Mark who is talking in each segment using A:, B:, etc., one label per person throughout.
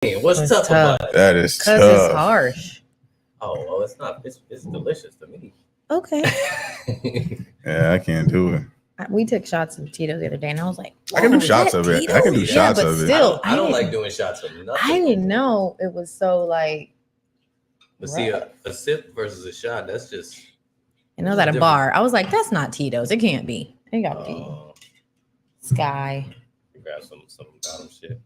A: What's tough about it?
B: That is tough.
C: Because it's harsh.
A: Oh, well, it's not. It's delicious to me.
C: Okay.
B: Yeah, I can't do it.
C: We took shots of Tito's the other day, and I was like,
B: I can do shots of it. I can do shots
C: but
B: of it.
C: still,
A: I don't like doing shots of nothing.
C: I didn't know it was so like.
A: But see, a sip versus a shot, that's just.
C: And I was at a bar. I was like, that's not Tito's. It can't be. It got to be Sky.
A: Grab some bottom shit.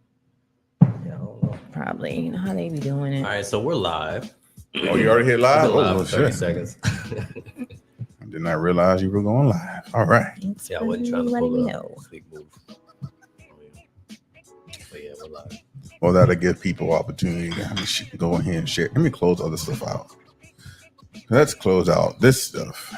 A: Yeah, I don't know.
C: Probably. You know how they be doing it.
A: All right, so we're live.
B: Oh, you already hit live?
A: Live
B: Oh,
A: for 30
B: shit.
A: seconds.
B: I did not realize you were going live. All right.
C: Thanks
A: Yeah, I
C: for
A: wasn't trying to
C: letting
A: pull
C: me
A: it
C: know.
A: up. Big move. But yeah, we're live.
B: Well, that'll give people opportunity to go ahead and share. Let me close other stuff out. Let's close out this stuff.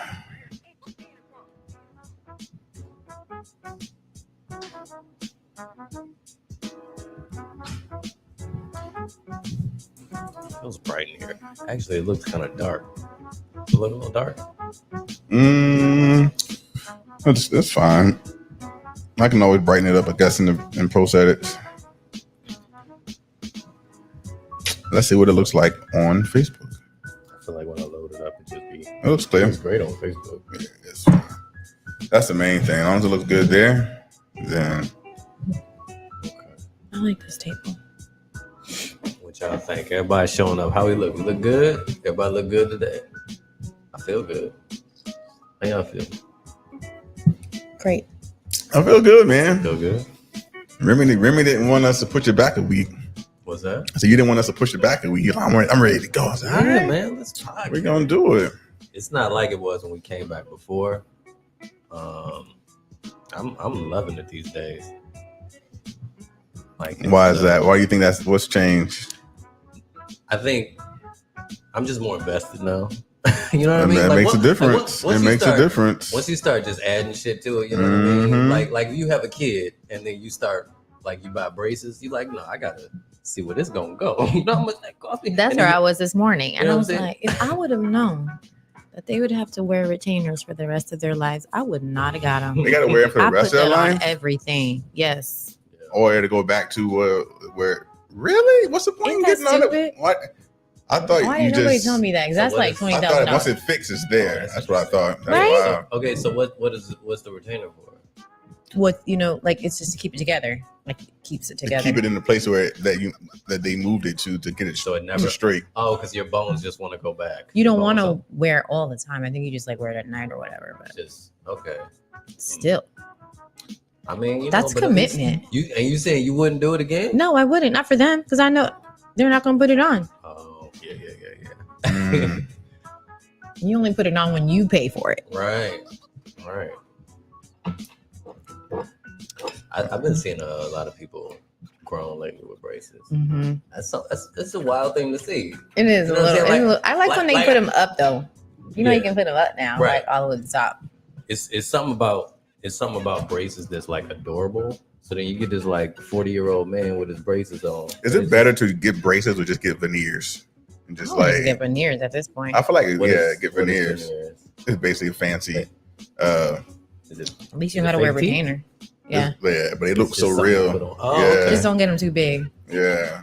A: It was bright in here. Actually, it looks kind of dark. It look a little dark.
B: That's fine. I can always brighten it up, I guess, in post edits. Let's see what it looks like on Facebook.
A: I feel like when I load it up, it just be.
B: It looks clear.
A: It's great on Facebook.
B: Yeah, it's fine. That's the main thing. As long as it looks good there, then.
A: Okay.
C: I like this table.
A: What y'all think? Everybody showing up. How we look? We look good? Everybody look good today? I feel good. How y'all feel?
C: Great.
B: I feel good, man.
A: Feel good?
B: Remy didn't want us to push it back a week.
A: What's that?
B: So you didn't want us to push it back a week. I'm ready to go. I was like, all
A: Yeah,
B: right,
A: man. Let's talk.
B: we're going to do it.
A: It's not like it was when we came back before. I'm loving it these days. Like,
B: Why is that? Why do you think that's what's changed?
A: I think I'm just more invested now. You know what I mean?
B: That
A: Like,
B: makes a difference. It makes a difference.
A: Once you start just adding shit to it, you know what I mean? Like if you have a kid and then you start like you buy braces, you like, no, I gotta see where this gonna go. You know how much that cost me?
C: That's where I was this morning. And
A: You know
C: I
A: what
C: was
A: I'm saying?
C: like, if I would have known that they would have to wear retainers for the rest of their lives, I would not have got them.
B: They got to wear it for the
C: I
B: rest
C: put
B: of their
C: that on
B: life?
C: everything. Yes.
B: Or to go back to where? Really? What's the point
C: Isn't
B: in
C: that
B: getting all
C: stupid?
B: that? What? I thought
C: Why
B: you
C: didn't nobody
B: just.
C: tell me that? Because that's
A: what
C: like
A: is-
B: I thought once
C: $20,000.
B: it fixes there. That's what I thought. That's
C: Right?
B: wild.
A: Okay, so what's the retainer for?
C: What, like it's just to keep it together. Like it keeps it
B: To
C: together.
B: keep it in the place where that they moved it to get it
A: So it never
B: straight.
A: Oh, because your bones just want to go back.
C: You don't
A: Your
C: want
A: bones
C: to wear it all the time. I think you just like wear it at night or whatever. But
A: just okay.
C: still,
A: I mean,
C: that's
A: but at least
C: commitment.
A: You saying you wouldn't do it again?
C: No, I wouldn't. Not for them, because I know they're not going to put it on.
A: Oh, yeah.
B: Mm.
C: You only put it on when you pay for it.
A: Right. I've been seeing a lot of people grown lately with braces.
C: Mm-hmm.
A: That's a wild thing to see.
C: It is
A: You know what I'm saying?
C: I like when they put them up though. You know,
A: Yeah.
C: you can put them up now,
A: Right.
C: like all over the top.
A: It's something about braces that's like adorable. So then you get this like 40-year-old man with his braces on.
B: Is it better to get braces or just get veneers? And just
C: I don't
B: like
C: get veneers at this point.
B: I feel like
A: What is-
B: get
A: what is
B: veneers. It's basically fancy.
A: Is it?
C: At least you
A: is
C: know how
A: it
C: to wear
A: fake teeth?
C: retainer. Yeah,
B: Yeah, but they look
A: It's
B: so
A: just something to
B: real.
A: put on. Oh,
B: Yeah.
A: okay.
C: just don't get them too big.
B: Yeah.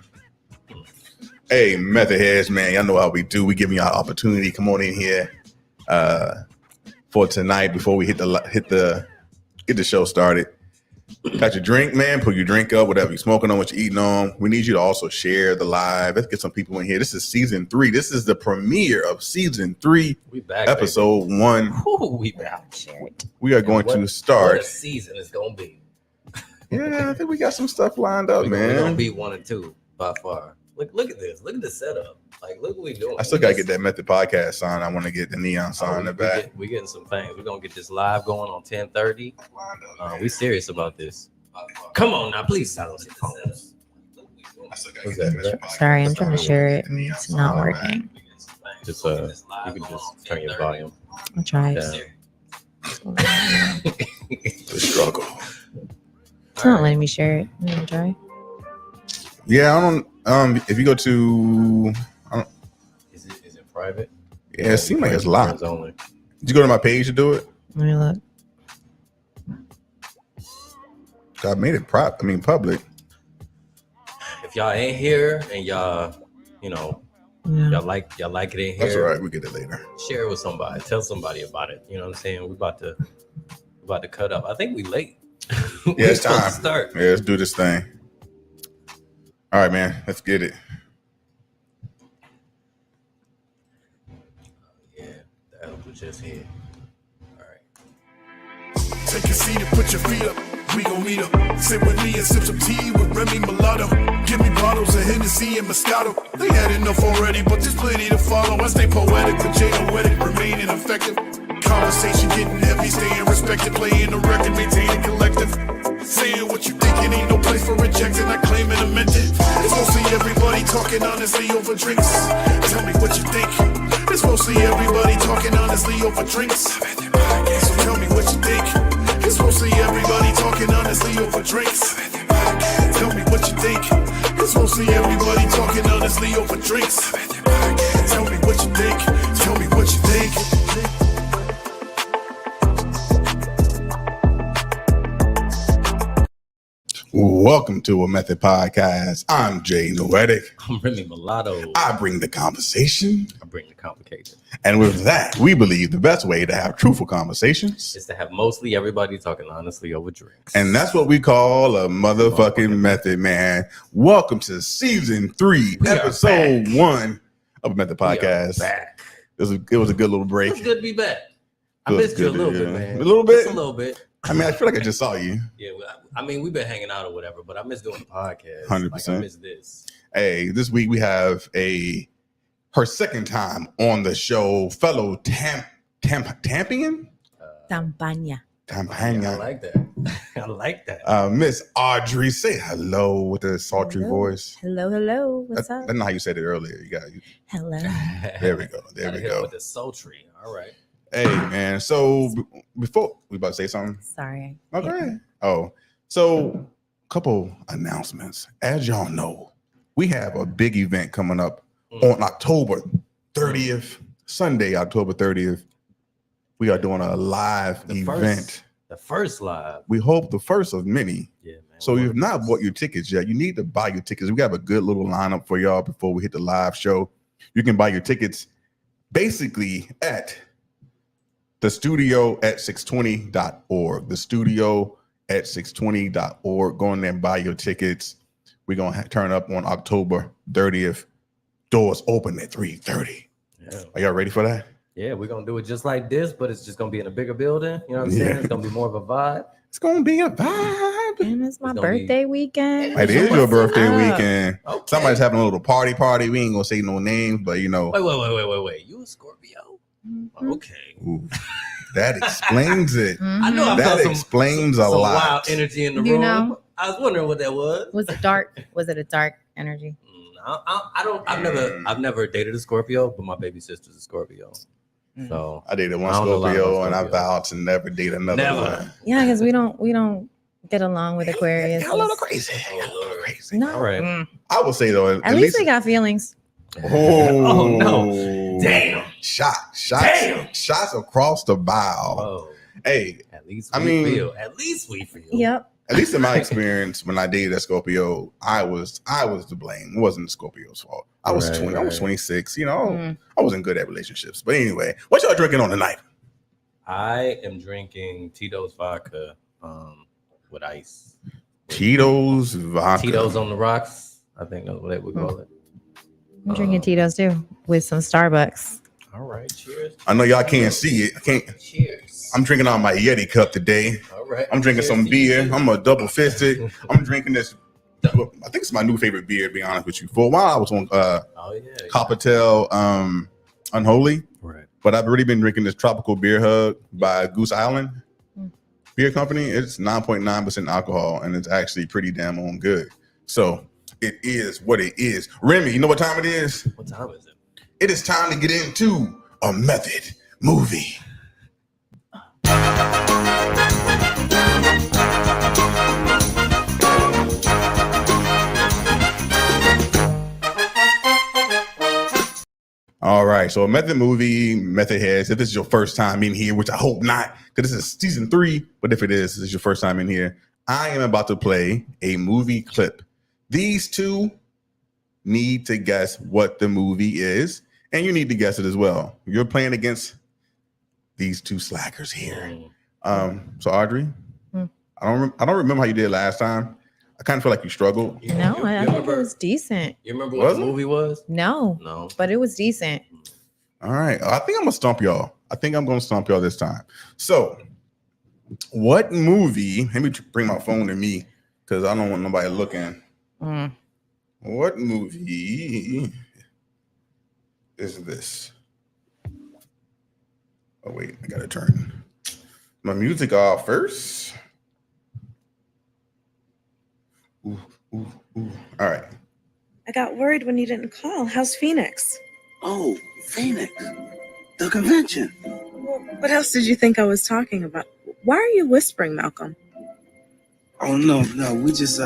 B: Hey, method heads, man. Y'all know how we do. We giving y'all opportunity. Come on in here for tonight before we get the show started. Got your drink, man. Put your drink up, whatever you're smoking on, what you're eating on. We need you to also share the live. Let's get some people in here. This is season 3. This is the premiere of season 3,
A: We back,
B: episode 1.
A: baby. Ooh, we back.
C: Share it.
B: We are going
A: What-
B: to
A: What
B: start.
A: a season it's gonna be.
B: Yeah, I think we got some stuff lined up,
A: We're gonna
B: man.
A: be 1 and 2 by far. Look at this. Look at the setup. Like, look what we doing.
B: I still gotta get that Method Podcast sign. I want to get the neon sign in the back.
A: We're getting some things. We're gonna get this live going on 10:30. We serious about this. Come on now, please silence your phones. What's that?
C: Sorry, I'm trying to share it and it's not working.
A: Just you can just turn your volume
C: I'll try.
A: down.
B: The struggle.
C: It's not letting me share it. You want to try?
B: Yeah, I don't. If you go to,
A: Is it private?
B: yeah, it seems like it's locked.
A: Friends only.
B: Did you go to my page to do it?
C: Let me look.
B: I made it public.
A: if y'all ain't here and y'all, you know, y'all like it in here.
B: That's all right. We'll get it later.
A: Share it with somebody. Tell somebody about it. You know what I'm saying? We're about to cut up. I think we late.
B: Yeah, it's time.
A: Start.
B: Yeah, let's do this thing. All right, man. Let's get it.
A: Yeah, that was just here. All right.
D: Take a seat and put your feet up. We gon' meet up. Sit with me and sip some tea with Remy Mulatto. Give me bottles of Hennessy and Moscato. They had enough already, but there's plenty to follow. I stay poetic, but Jada-wetic, remaining effective. Conversation getting heavy, staying respected, playing the record, maintaining collective. Saying what you thinking, ain't no place for rejection. I claim it, I meant it. It's mostly everybody talking honestly over drinks. Tell me what you think. It's mostly everybody talking honestly over drinks. So tell me what you think. It's mostly everybody talking honestly over drinks. Tell me what you think. It's mostly everybody talking honestly over drinks. Tell me what you think. Tell me what you think.
B: Welcome to A Method Podcast. I'm Jay Noetic.
A: I'm Remy Mulatto.
B: I bring the conversation.
A: I bring the complication.
B: And with that, we believe the best way to have truthful conversations
A: is to have mostly everybody talking honestly over drinks.
B: And that's what we call a motherfucking method, man. Welcome to season 3, episode 1 of A Method Podcast.
A: Back.
B: It was a good little break.
A: It's good to be back. I missed you a little bit, man.
B: A little bit?
A: Just a little bit.
B: I mean, I feel like I just saw you.
A: Yeah, I mean, we've been hanging out or whatever, but I miss doing the podcast.
B: 100%.
A: Like, I miss this.
B: Hey, this week we have her second time on the show, fellow Tampian?
C: Tampaña.
A: I like that. I like that.
B: Miss Audrey, say hello with a sultry voice.
C: Hello. What's up?
B: That's not how you said it earlier.
C: Hello.
B: There we go. There we go.
A: With the sultry. All right.
B: Hey, man. So before we about to say something.
C: Sorry.
B: Okay. So couple announcements. As y'all know, we have a big event coming up on October 30th, Sunday, October 30th. We are doing a live event.
A: The first live.
B: We hope the first of many.
A: Yeah, man.
B: So if you've not bought your tickets yet, you need to buy your tickets. We have a good little lineup for y'all before we hit the live show. You can buy your tickets basically at the studio at 620.org. The studio at 620.org. Go in there and buy your tickets. We're going to turn up on October 30th. Doors open at 3:30.
A: Yeah.
B: Are y'all ready for that?
A: Yeah, we're going to do it just like this, but it's just going to be in a bigger building. You know what I'm saying? It's going to be more of a vibe.
B: It's going to be a vibe.
C: And it's my birthday weekend.
B: It is your birthday weekend.
A: Okay.
B: Somebody's having a little party. We ain't going to say no names, but you know.
A: Wait. You a Scorpio?
C: Mm-hmm.
A: Okay.
B: Ooh, that explains it.
A: I know I
B: That
A: felt
B: explains a
A: some
B: lot.
A: wild energy in the
C: You
A: room.
C: know?
A: I was wondering what that was.
C: Was it dark? Was it a dark energy?
A: I've never dated a Scorpio, but my baby sister's a Scorpio. So
B: I dated one
A: I don't know a lot about
B: Scorpio, and I
A: Scorpio.
B: vowed to never date another
A: Never.
B: one.
C: Yeah, because we don't get along with Aquarius.
B: A little crazy.
C: No.
A: All right.
B: I would say though,
C: At least we got feelings.
B: Oh,
A: no. Damn.
B: Shots across the bow.
A: Oh,
B: Hey,
A: at least
B: I
A: we
B: mean-
A: feel. At least we feel.
C: Yep.
B: at least in my experience, when I dated a Scorpio, I was to blame. It wasn't Scorpio's fault. I was
A: Right,
B: 20. I was
A: right.
B: 26. You know,
C: Mm.
B: I wasn't good at relationships. But anyway, what y'all drinking on tonight?
A: I am drinking Tito's vodka with ice.
B: Tito's vodka.
A: Tito's on the rocks. I think that's what they would call it.
C: I'm drinking Tito's too with some Starbucks.
A: All right. Cheers.
B: I know y'all can't see it. I can't.
A: Cheers.
B: I'm drinking on my Yeti cup today.
A: All right.
B: I'm drinking
A: Cheers
B: some
A: to you,
B: beer.
A: too.
B: I'm a double fisted. I'm drinking this. I think it's my new favorite beer, to be honest with you. For a while, I was on
A: Oh yeah.
B: Coppertail Unholy,
A: Right.
B: but I've already been drinking this Tropical Beer Hug by Goose Island
C: Mm.
B: Beer Company. It's 9.9% alcohol, and it's actually pretty damn on good. So it is what it is. Remy, you know what time it is?
A: What time is it?
B: It is time to get into a method movie. All right, so a method movie, method heads. If this is your first time in here, which I hope not, because this is season 3, but if it is, this is your first time in here, I am about to play a movie clip. These two need to guess what the movie is, and you need to guess it as well. You're playing against these two slackers here. So Audrey, I don't remember how you did last time. I kind of feel like you struggled.
C: No, I think it was decent.
A: You remember what the movie was?
C: No, but it was decent.
B: All right. I think I'm gonna stump y'all. This time. So, what movie? Let me bring my phone to me because I don't want nobody looking. What movie is this? Oh wait, I gotta turn my music off first. Ooh. All right.
E: I got worried when you didn't call. How's Phoenix?
F: Oh, Phoenix. The convention.
E: Well, what else did you think I was talking about? Why are you whispering, Malcolm?
F: Oh, no. We just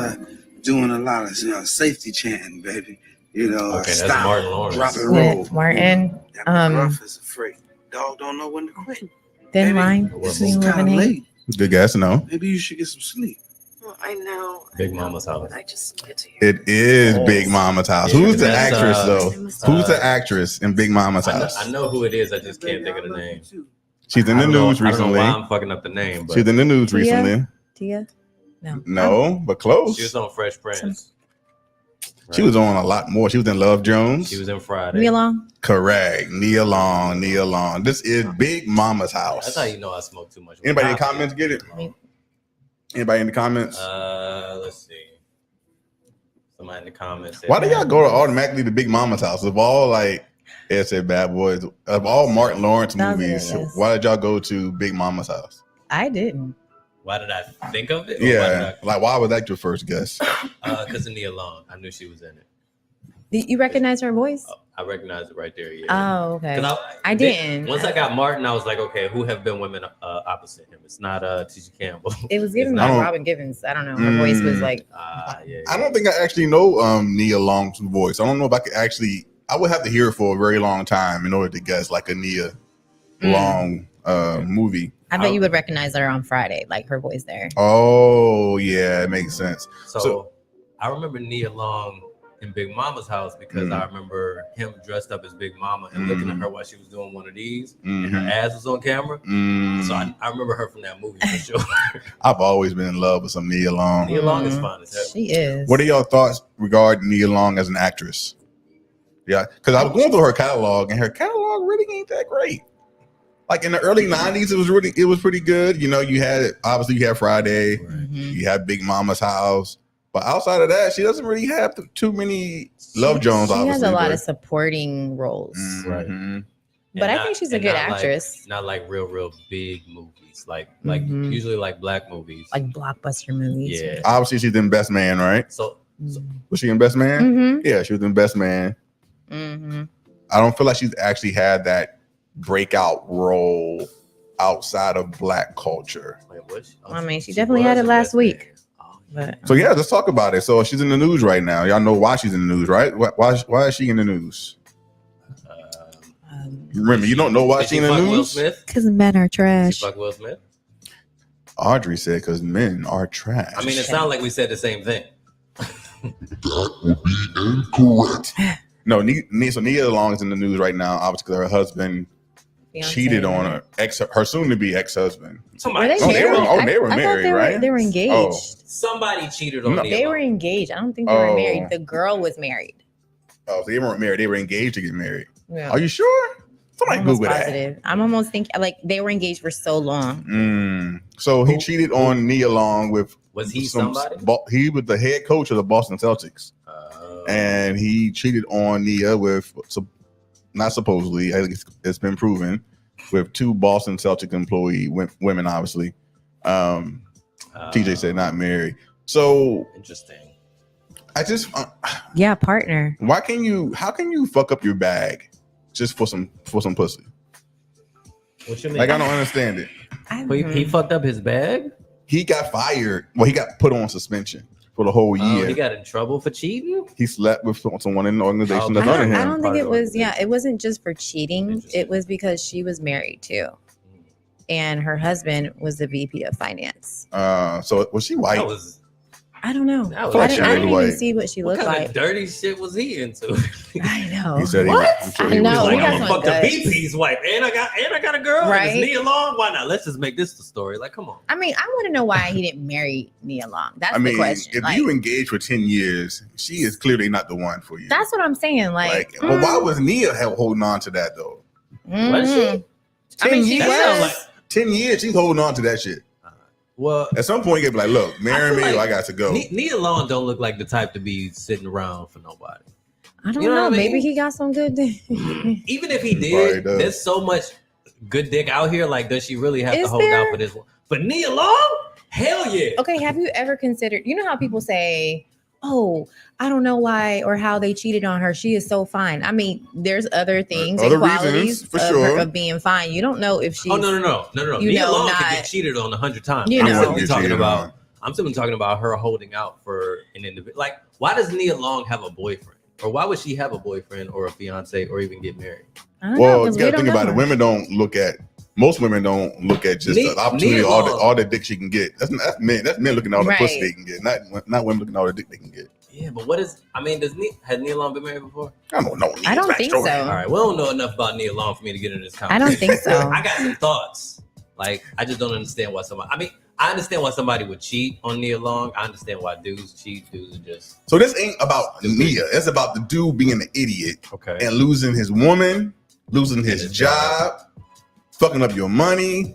F: doing a lot of safety chanting, baby.
A: Okay,
F: stop,
A: that's Martin Lawrence.
F: drop and roll.
C: Martin.
F: Rough is afraid. Dog don't know when to quit.
C: Thin line.
F: It's kind of late.
B: Good guess, no.
F: Maybe you should get some sleep.
E: Well, I know.
A: Big Mama's House.
E: I just get to hear.
B: It is Big Mama's House.
A: Yeah,
B: Who's the
A: that's,
B: actress though? Who's the actress in Big Mama's House?
A: I know who it is. I just can't think of the name.
B: She's in the news
A: I don't know
B: recently.
A: why I'm fucking up the name. But
B: She's in the news recently.
C: Tia?
B: No, but close.
A: she was on Fresh Prince.
B: She was on a lot more. She was in Love Jones.
A: She was in Friday.
C: Nia Long?
B: Correct. Nia Long. This is Big Mama's House.
A: That's how you know I smoke too much.
B: Anybody in the comments get it? Anybody in the comments?
A: Let's see. Somebody in the comments.
B: Why do y'all go to automatically to Big Mama's House? Of all said Bad Boys, of all Martin Lawrence movies, why did y'all go to Big Mama's House?
C: I didn't.
A: Why did I think of it?
B: Yeah, why was that your first guess?
A: Because of Nia Long. I knew she was in it.
C: Did you recognize her voice?
A: I recognized it right there. Yeah.
C: Oh, okay. I didn't.
A: Once I got Martin, I was like, okay, who have been women opposite him? It's not Tisha Campbell.
C: It was giving like Robin Givens. I don't know. Her voice was like.
A: Yeah.
B: I don't think I actually know Nia Long's voice. I don't know if I could actually. I would have to hear it for a very long time in order to guess like a Nia Long movie.
C: I bet you would recognize her on Friday, like her voice there.
B: Oh yeah, it makes sense.
A: So I remember Nia Long in Big Mama's House because I remember him dressed up as Big Mama and looking at her while she was doing one of these, and her ass was on camera. So I remember her from that movie for sure.
B: I've always been in love with some Nia Long.
A: Nia Long is fun as hell.
C: She is.
B: What are your thoughts regarding Nia Long as an actress? Yeah, because I was going through her catalog, and her catalog really ain't that great. Like in the early '90s, it was pretty good. You had Friday, you had Big Mama's House, but outside of that, she doesn't really have too many Love Jones.
C: She has a lot of supporting roles,
A: right?
C: But I think she's a good actress.
A: Not like real big movies, like usually like black movies,
C: like blockbuster movies.
B: Yeah, obviously she's in Best Man, right?
A: So
B: was she in Best Man? Yeah, she was in Best Man. I don't feel like she's actually had that breakout role outside of black culture.
C: I mean, she definitely had it last week. But
B: so yeah, let's talk about it. So she's in the news right now. Y'all know why she's in the news, right? Why is she in the news? Remember, you don't know why she's in the news?
C: Because men are trash.
A: Fuck Will Smith.
B: Audrey said, "Because men are trash."
A: I mean, it sounds like we said the same thing.
B: That would be incorrect. No, so Nia Long is in the news right now, obviously because her husband cheated on her soon-to-be ex-husband.
C: Were they married?
B: They were married, right?
C: They were engaged.
A: Oh. Somebody cheated on Nia Long.
C: They were engaged. I don't think they were married. The girl was married.
B: Oh, so they weren't married. They were engaged to get married.
C: Yeah.
B: Are you sure? Somebody Google
C: that. I'm almost thinking like they were engaged for so long.
B: So he cheated on Nia Long with.
A: Was he somebody?
B: He was the head coach of the Boston Celtics. And he cheated on Nia with, not supposedly, I think it's been proven, with two Boston Celtic employee women, obviously. TJ said not married. So
A: interesting.
B: I just
C: partner.
B: How can you fuck up your bag just for some pussy?
A: What you mean?
B: Like I don't understand it.
A: He fucked up his bag?
B: He got fired. Well, he got put on suspension for the whole year.
A: He got in trouble for cheating?
B: He slept with someone in the organization that's under him.
C: I don't think it was, it wasn't just for cheating. It was because she was married too. And her husband was the VP of finance.
B: So was she white?
C: I don't know.
A: That was
C: I
B: like
C: didn't,
B: she
C: I didn't
B: was
C: even
B: white.
C: see what she
A: What
C: looked
A: kind
C: like.
A: of dirty shit was he into?
C: I know.
B: He said he
A: What?
B: was. He said
C: I
B: he
C: know,
B: was
C: we
A: Like,
C: got
A: I'm
C: some
A: gonna fuck the
C: guts.
A: VP's wife, and I got a girl.
C: Right.
A: And it's Nia Long. Why not? Let's just make this the story. Like, come on.
C: I mean, I want to know why he didn't marry Nia Long. That's
B: I mean,
C: the question.
B: if
C: Like,
B: you engaged for 10 years, she is clearly not the one for you.
C: that's what I'm saying. Like,
B: But why was Nia holding on to that though?
A: Was she?
B: 10
C: I mean, she
B: years.
A: That
C: was.
A: sounds
B: 10 years, she's holding on to that shit.
A: Well,
B: At some point, you gotta be like, look, marry
A: feel
B: me,
A: like
B: or I got to go.
A: Nia Long don't look like the type to be sitting around for nobody.
C: I don't
A: You know
C: know.
A: what I mean?
C: Maybe he got some good dick.
A: Even if he
B: He probably
A: did,
B: does.
A: there's so much good dick out here. Like, does she really have to
C: Is
A: hold out
C: there?
A: for this one? But Nia Long? Hell yeah.
C: Okay, have you ever considered, you know how people say, oh, I don't know why or how they cheated on her. She is so fine. I mean, there's other things
B: Other
C: and qualities
B: reasons, for
C: of,
B: sure.
C: of being fine. You don't know if she's
A: Oh no.
C: You
A: Nia
C: know,
A: Long can
C: not-
A: get cheated on 100 times.
C: You
A: I'm
C: know.
A: simply
B: Get
A: talking
B: cheated
A: about.
B: on.
A: I'm simply talking about her holding out for an individual. Like, why does Nia Long have a boyfriend, or why would she have a boyfriend or a fiance, or even get married?
C: I don't know,
B: Well,
C: 'cause
B: you
C: we
B: gotta
C: don't
B: think about
C: know
B: it.
C: her.
B: Women don't look at. Most women don't look at just
A: Nia-
B: the opportunity,
A: Nia
B: all
A: Long-
B: the dick she can get. That's men. That's men looking at all the
C: Right.
B: pussy they can get, not women looking at all the dick they can get.
A: Yeah, but what is? I mean, has Nia Long been married before?
B: I don't know.
C: I don't think so.
A: All right, we don't know enough about Nia Long for me to get into this
C: I
A: conversation.
C: don't think so.
A: I got some thoughts. Like, I just don't understand why somebody. I mean, I understand why somebody would cheat on Nia Long. I understand why dudes cheat. Dudes are just
B: So this ain't about Nia. It's about the dude being an idiot
A: okay.
B: and losing his woman, losing his
A: his
B: job, fucking up your money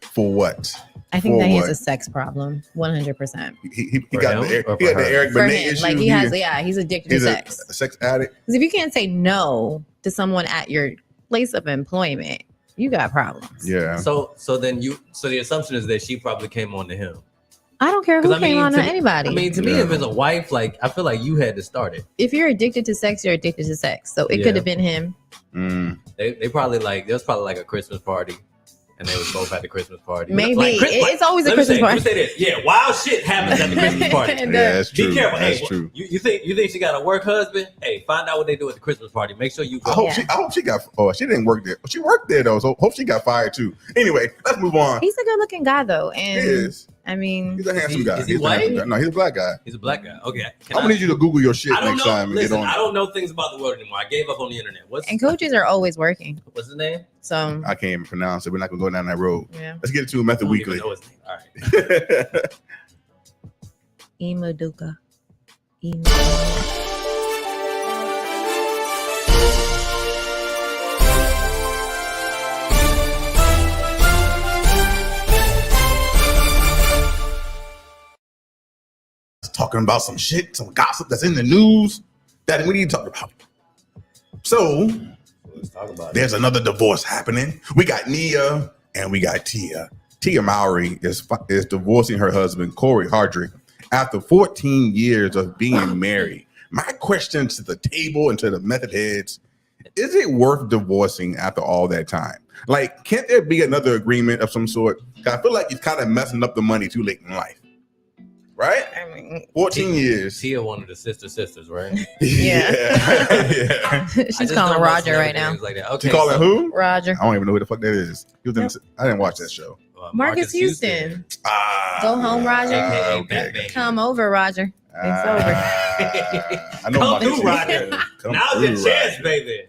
B: for what?
C: I think
B: For
C: that he has
B: what?
C: a sex problem, 100%.
B: He
A: For
B: got
A: him
B: the
A: or
B: he
A: for
B: got the
A: her?
B: Eric
C: For
B: Benet
C: him,
B: issue.
C: like he's addicted to
B: he's a
C: sex.
B: sex addict.
C: Because if you can't say no to someone at your place of employment, you got problems.
B: Yeah.
A: So the assumption is that she probably came on to him.
C: I don't care who
A: 'Cause I
C: came
A: mean,
C: on
A: to
C: to
A: me-
C: anybody.
A: I mean, to me,
B: Yeah.
A: if it's a wife, like I feel like you had to start it.
C: If you're addicted to sex, you're addicted to sex. So it
A: Yeah.
C: could have been him.
A: They probably like there was probably like a Christmas party, and they was both at the Christmas party.
C: Maybe.
A: Like,
C: It's always a
A: let me
C: Christmas
A: say-
C: party.
A: Let me say this. Yeah, wild shit happens at the Christmas party.
C: And,
B: Yeah, that's true.
A: Be careful.
B: That's
A: Hey,
B: true.
A: You think she got a work husband? Hey, find out what they do at the Christmas party. Make sure you go.
B: I hope she got. Oh, she didn't work there. She worked there though. So hope she got fired too. Anyway, let's move on.
C: He's a good looking guy though.
B: He
C: And
B: is.
C: I mean,
B: He's a handsome
A: he-
B: guy.
A: is he
B: He's a
A: white?
B: handsome guy. No, he's a black guy.
A: He's a black guy. Okay.
B: I'm gonna need you to Google your shit
A: I don't
B: next
A: know.
B: time and
A: Listen,
B: get on.
A: I don't know things about the world anymore. I gave up on the internet.
C: and coaches are always working.
A: What's his name?
C: So
B: I can't even pronounce it. We're not gonna go down that road.
C: yeah.
B: Let's get to
A: I
B: Method
A: don't even
B: Weekly.
A: know his name. All right.
C: Imaduka.
B: Talking about some shit, some gossip that's in the news that we need to talk about. So
A: Let's talk about it.
B: there's another divorce happening. We got Nia and we got Tia. Tia Mowry is divorcing her husband Corey Hardrick after 14 years of being married. My question to the table and to the method heads: is it worth divorcing after all that time? Like, can't there be another agreement of some sort? 'Cause I feel like you're kind of messing up the money too late in life, right?
C: I mean,
B: 14 years.
A: Tia, one of the sisters, right?
C: Yeah.
B: Yeah.
C: she's calling Roger right now.
A: Like that. Okay,
B: She calling who?
C: Roger.
B: I don't even know who the fuck that is. He was in, I didn't watch that show.
C: Marcus Houston.
B: Ah,
C: Go home, Roger.
A: AKA Batman.
C: Come over, Roger. It's over.
B: I know
A: Come
B: Marcus
A: through, Roger.
B: Houston. Come
A: Now's
B: through,
A: your chance,
B: Roger.
A: baby.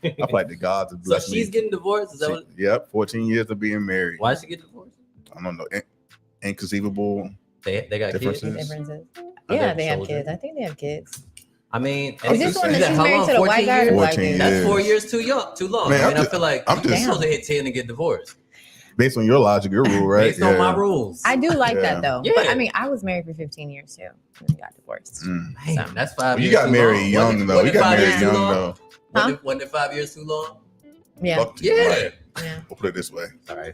B: I feel like the gods have
A: So
B: blessed
A: she's
B: me.
A: getting divorced. Is that what?
B: Yep, 14 years of being married.
A: Why she get divorced?
B: I don't know. Inconceivable.
A: They got kids.
B: Differences.
C: Differences.
A: Are
C: Yeah,
A: they
C: they have
A: children?
C: kids. I think they have kids.
A: I mean,
C: Is this one that she's
A: how
C: married
A: long?
C: to the
A: 14
C: white guy or
A: years?
C: the black
B: 14
C: dude?
B: years.
A: That's 4 years too long.
B: Man,
A: I
B: I'm
A: mean, I
B: just-
A: feel like
B: I'm
A: you're
B: just-
A: supposed to hit 10 and get divorced.
B: Based on your logic, your rule, right?
A: Based on my rules.
C: I do like
B: Yeah.
C: that though.
A: Yeah.
C: But I mean, I was married for 15 years too. And we got divorced.
B: Mm.
A: Man,
C: So-
A: that's 5
B: You
A: years.
B: got
A: too
B: married
A: long.
B: young,
A: Wasn't it-
B: though.
A: wasn't
B: You
A: it
B: got
A: 5
B: married
A: years too
B: young,
A: long?
B: though.
C: Huh?
A: Wasn't it 5 years too long?
C: Yeah.
B: Fuck you,
A: Yeah.
B: right?
C: Yeah.
B: We'll put it this way.
A: All right.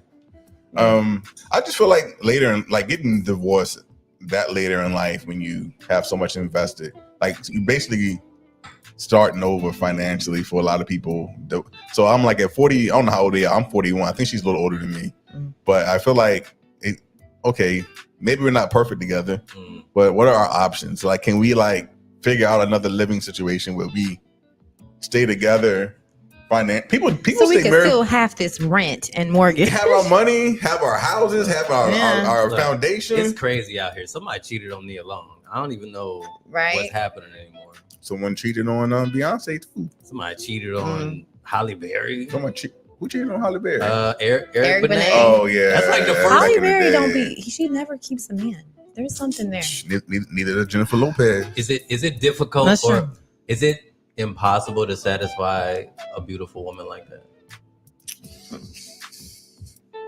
B: I just feel like later, like getting divorced that later in life when you have so much invested, like you basically starting over financially for a lot of people. So I'm like at 40, I don't know how old they are. I'm 41. I think she's a little older than me.
C: Mm.
B: But I feel like, okay, maybe we're not perfect together,
A: Mm.
B: but what are our options? Like, can we like figure out another living situation where we stay together? People
C: So we
B: stay
C: can
B: married.
C: still have this rent and mortgage.
B: Have our money, have our houses, have our
C: Yeah.
B: our
A: Look,
B: foundation.
A: It's crazy out here. Somebody cheated on Nia Long. I don't even know
C: Right.
A: what's happening anymore.
B: Someone cheated on Beyonce too.
A: Somebody cheated on Halle Berry.
B: Who cheated on Halle Berry?
A: Eric
C: Benet.
A: Benet.
B: Oh yeah,
A: That's like the first-
B: back
C: Halle
B: in the
C: Berry
B: day.
C: don't be. She never keeps a man. There's something there.
B: Neither does Jennifer Lopez.
A: Is it difficult
C: That's
A: or
C: true.
A: is it impossible to satisfy a beautiful woman like that?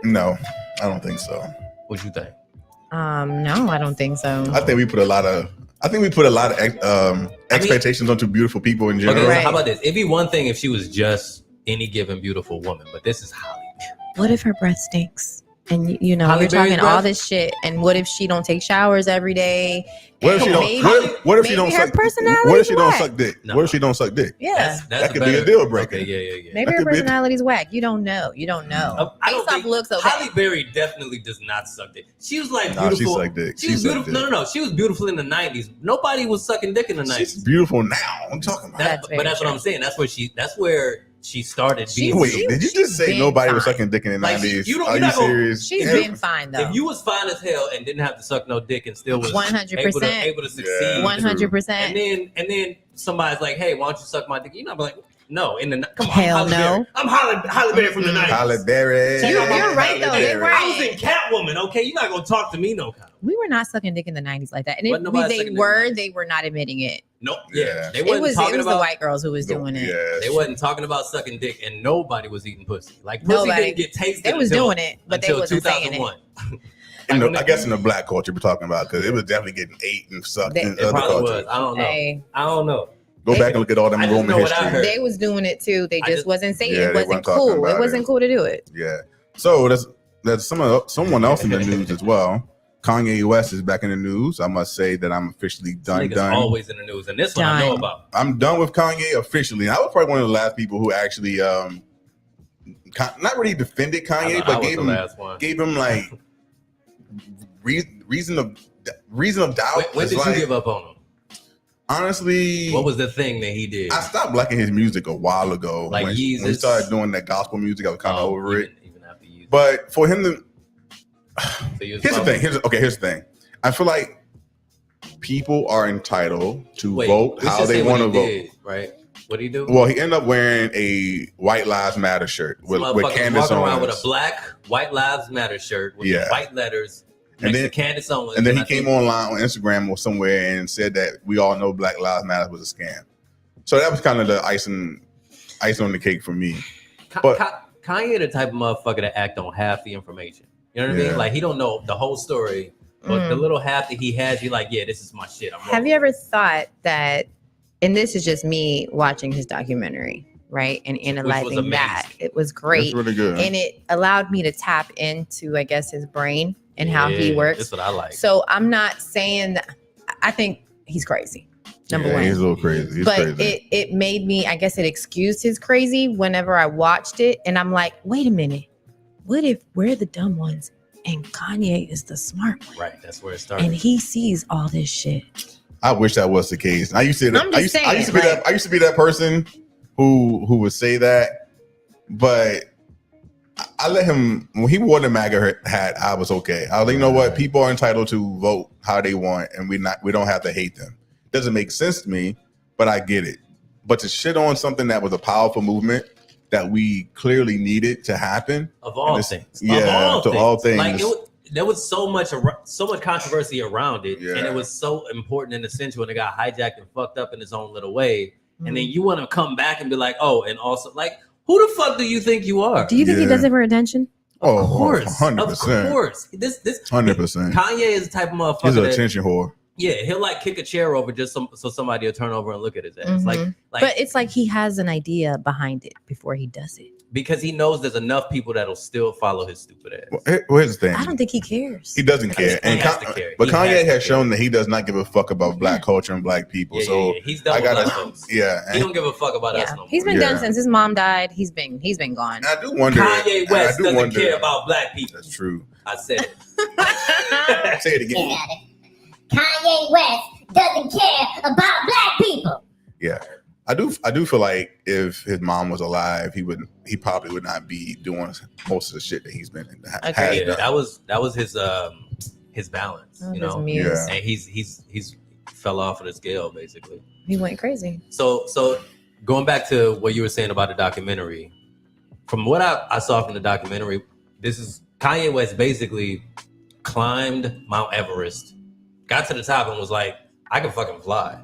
B: No, I don't think so.
A: What you think?
C: No, I don't think so.
B: I think we put a lot of expectations onto beautiful people in general.
A: Okay,
C: Right.
A: so how about this? It'd be one thing if she was just any given beautiful woman, but this is Halle.
C: What if her breath stinks? And you know,
A: Halle
C: we're talking
A: Berry's
C: all
A: breath?
C: this shit. And what if she don't take showers every day?
B: What if
C: And
B: she don't?
C: maybe-
B: What if she
C: maybe
B: don't
C: her
B: suck?
C: personality
B: What if she don't
C: whack.
B: suck dick?
A: No.
B: What if she don't suck dick?
C: Yeah.
B: That could be a deal breaker.
A: Okay, yeah.
C: Maybe
B: That
C: her
B: could be-
C: personality's whack. You don't know. You don't know.
A: I don't
C: Based off
A: think
C: looks, okay.
A: Halle Berry definitely does not suck dick. She was like
B: Nah, she
A: beautiful.
B: sucked dick.
A: She
B: She
A: was
B: sucked
A: beautiful.
B: dick.
A: No. She was beautiful in the 90s. Nobody was sucking dick in the 90s.
B: She's beautiful now. I'm talking about.
C: That's very
A: But that's what
C: true.
A: I'm saying. That's where she started
C: She-
A: being.
B: Wait,
C: she-
B: did you just say
C: been
B: nobody was
C: fine.
B: sucking dick in the
A: Like,
B: 90s?
A: you don't-
B: Are
A: you're
B: you
A: not gonna-
B: serious?
C: She's
B: Yeah.
C: been fine though.
A: If you was fine as hell and didn't have to suck no dick and still was
C: 100%.
A: able to succeed,
B: Yeah.
C: 100%.
A: and then somebody's like, "Hey, why don't you suck my dick?" You're not be like, "No." Come on,
C: Hell
A: Halle
C: no.
A: Berry. I'm Halle Berry from the 90s.
B: Halle Berry.
A: You're
C: right, though. They
B: Berry.
C: were.
A: I was in Catwoman. Okay, you're not gonna talk to me no kind.
C: We were not sucking dick in the 90s like that. And
A: Wasn't
C: if
A: nobody
C: they
A: sucking dick in the
C: were,
A: 90s.
C: they were not admitting it.
A: Nope.
B: Yeah.
A: Yeah, they
C: It
A: wasn't
C: was
A: talking
C: the
A: about.
C: white girls who was doing it.
B: Yeah.
A: They wasn't talking about sucking dick, and nobody was eating pussy. Like pussy
C: Nobody.
A: didn't get tasted.
C: They was
A: until,
C: doing it, but they
A: until
C: wasn't saying it.
A: 2001.
B: I guess in the black culture we're talking about, because it was definitely getting ate and sucked
C: They-
B: in
A: It
B: other
A: probably
B: cultures.
A: was. I don't know.
C: Hey,
A: I don't know.
B: Go back and look at all them
A: I just
B: Roman
A: know what I
B: history.
A: heard.
C: they was doing it too. They
A: I
C: just
A: just-
C: wasn't saying
B: Yeah,
C: it
B: they
C: wasn't
B: weren't talking
C: cool.
B: about
C: It wasn't cool to do it.
B: Yeah. So there's someone else in the news as well. Kanye West is back in the news. I must say that I'm officially
A: This
B: done.
A: nigga's always in the news, and this one I know
C: Done.
A: about.
B: I'm done with Kanye officially. And I was probably one of the last people who actually not really defended Kanye,
A: I
B: but
A: was
B: gave
A: the
B: him
A: last one.
B: like reason of doubt.
A: When
B: It's
A: did
B: like,
A: you give up on him?
B: Honestly,
A: What was the thing that he did?
B: I stopped liking his music a while ago.
A: Like
B: when he
A: Yeezus?
B: started doing that gospel music, I was kind of
A: Oh,
B: over it.
A: Even after you.
B: But for him to,
A: So you was
B: here's the
A: fucking-
B: thing. Here's the thing. I feel like people are entitled to
A: Wait,
B: vote
A: let's
B: how
A: just
B: they
A: say what
B: want to
A: he
B: vote.
A: did, right? What did he do?
B: Well, he ended up wearing a White Lives Matter shirt with
A: Motherfuckers
B: Candace
A: walking around
B: Owens.
A: with a black White Lives Matter shirt with
B: Yeah.
A: white letters
B: And
A: next
B: then-
A: to Candace Owens.
B: And then he
A: I
B: came
A: think-
B: online on Instagram or somewhere and said that we all know Black Lives Matter was a scam. So that was kind of the icing on the cake for me. but-
A: Kanye the type of motherfucker that act on half the information. You know what I
B: Yeah.
A: mean? Like he don't know the whole story, but the little half that he has, you're like, yeah, this is my shit. I'm
C: Have you ever thought that, and this is just me watching his documentary, right? And analyzing that.
A: amazing.
C: It was great.
B: That's really good.
C: And it allowed me to tap into, I guess, his brain and how he works.
A: That's what I like.
C: So I'm not saying that I think he's crazy. Number one.
B: He's a little crazy. He's
C: But
B: crazy.
C: it made me, I guess it excused his crazy whenever I watched it. And I'm like, wait a minute. What if we're the dumb ones and Kanye is the smart one?
A: Right, that's where it started.
C: And he sees all this shit.
B: I wish that was the case. I used to.
C: I'm just
B: I used to be
C: saying,
B: that. I used to be that person who would say that, but I let him when he wore the MAGA hat. I was okay. I was like, you know what? People are entitled to vote how they want, and we don't have to hate them. Doesn't make sense to me, but I get it. But to shit on something that was a powerful movement that we clearly needed to happen
A: of all
B: this-
A: things.
B: yeah,
A: of
B: to all things.
A: Like there was so much controversy around it,
B: Yeah.
A: and it was so important and essential, and it got hijacked and fucked up in its own little way. And
C: Mm.
A: then you want to come back and be like, oh, and also like, who the fuck do you think you are?
C: Do you think he
B: Yeah.
C: does it for attention?
A: Of course,
B: 100%.
A: Of course. This
B: 100%.
A: Kanye is the type of
B: He's
A: motherfucker
B: an
A: that,
B: attention whore.
A: yeah, he'll like kick a chair over just so somebody will turn over and look at his ass. Like
C: But it's like he has an idea behind it before he does it.
A: because he knows there's enough people that'll still follow his stupid ass.
B: Well, here's the thing.
C: I don't think he cares.
B: He doesn't care.
A: He
B: And
A: has to care.
B: But
A: He
B: Kanye
A: has to
B: has
A: care.
B: shown that he does not give a fuck about black culture and black people.
A: Yeah,
B: so
A: yeah. He's done
B: I
A: with
B: gotta,
A: black folks.
B: yeah.
A: He
B: And
A: don't give a fuck about us
C: Yeah,
A: no more.
C: he's been
B: Yeah.
C: done since his mom died. He's been gone.
B: I do wonder.
A: Kanye
B: and
A: West
B: I do
A: doesn't
B: wonder-
A: care about black people.
B: That's true.
A: I said it.
B: Say it again.
G: Kanye West doesn't care about black people.
B: Yeah. I do feel like if his mom was alive, he probably would not be doing most of the shit that he's been has
C: Agreed.
A: Yeah,
B: done.
A: that was his balance,
C: Oh,
A: you
C: his
A: know.
C: muse.
B: Yeah.
A: And he's fell off of the scale, basically.
C: He went crazy.
A: So going back to what you were saying about the documentary, from what I saw from the documentary, this is Kanye West basically climbed Mount Everest, got to the top, and was like, I can fucking fly.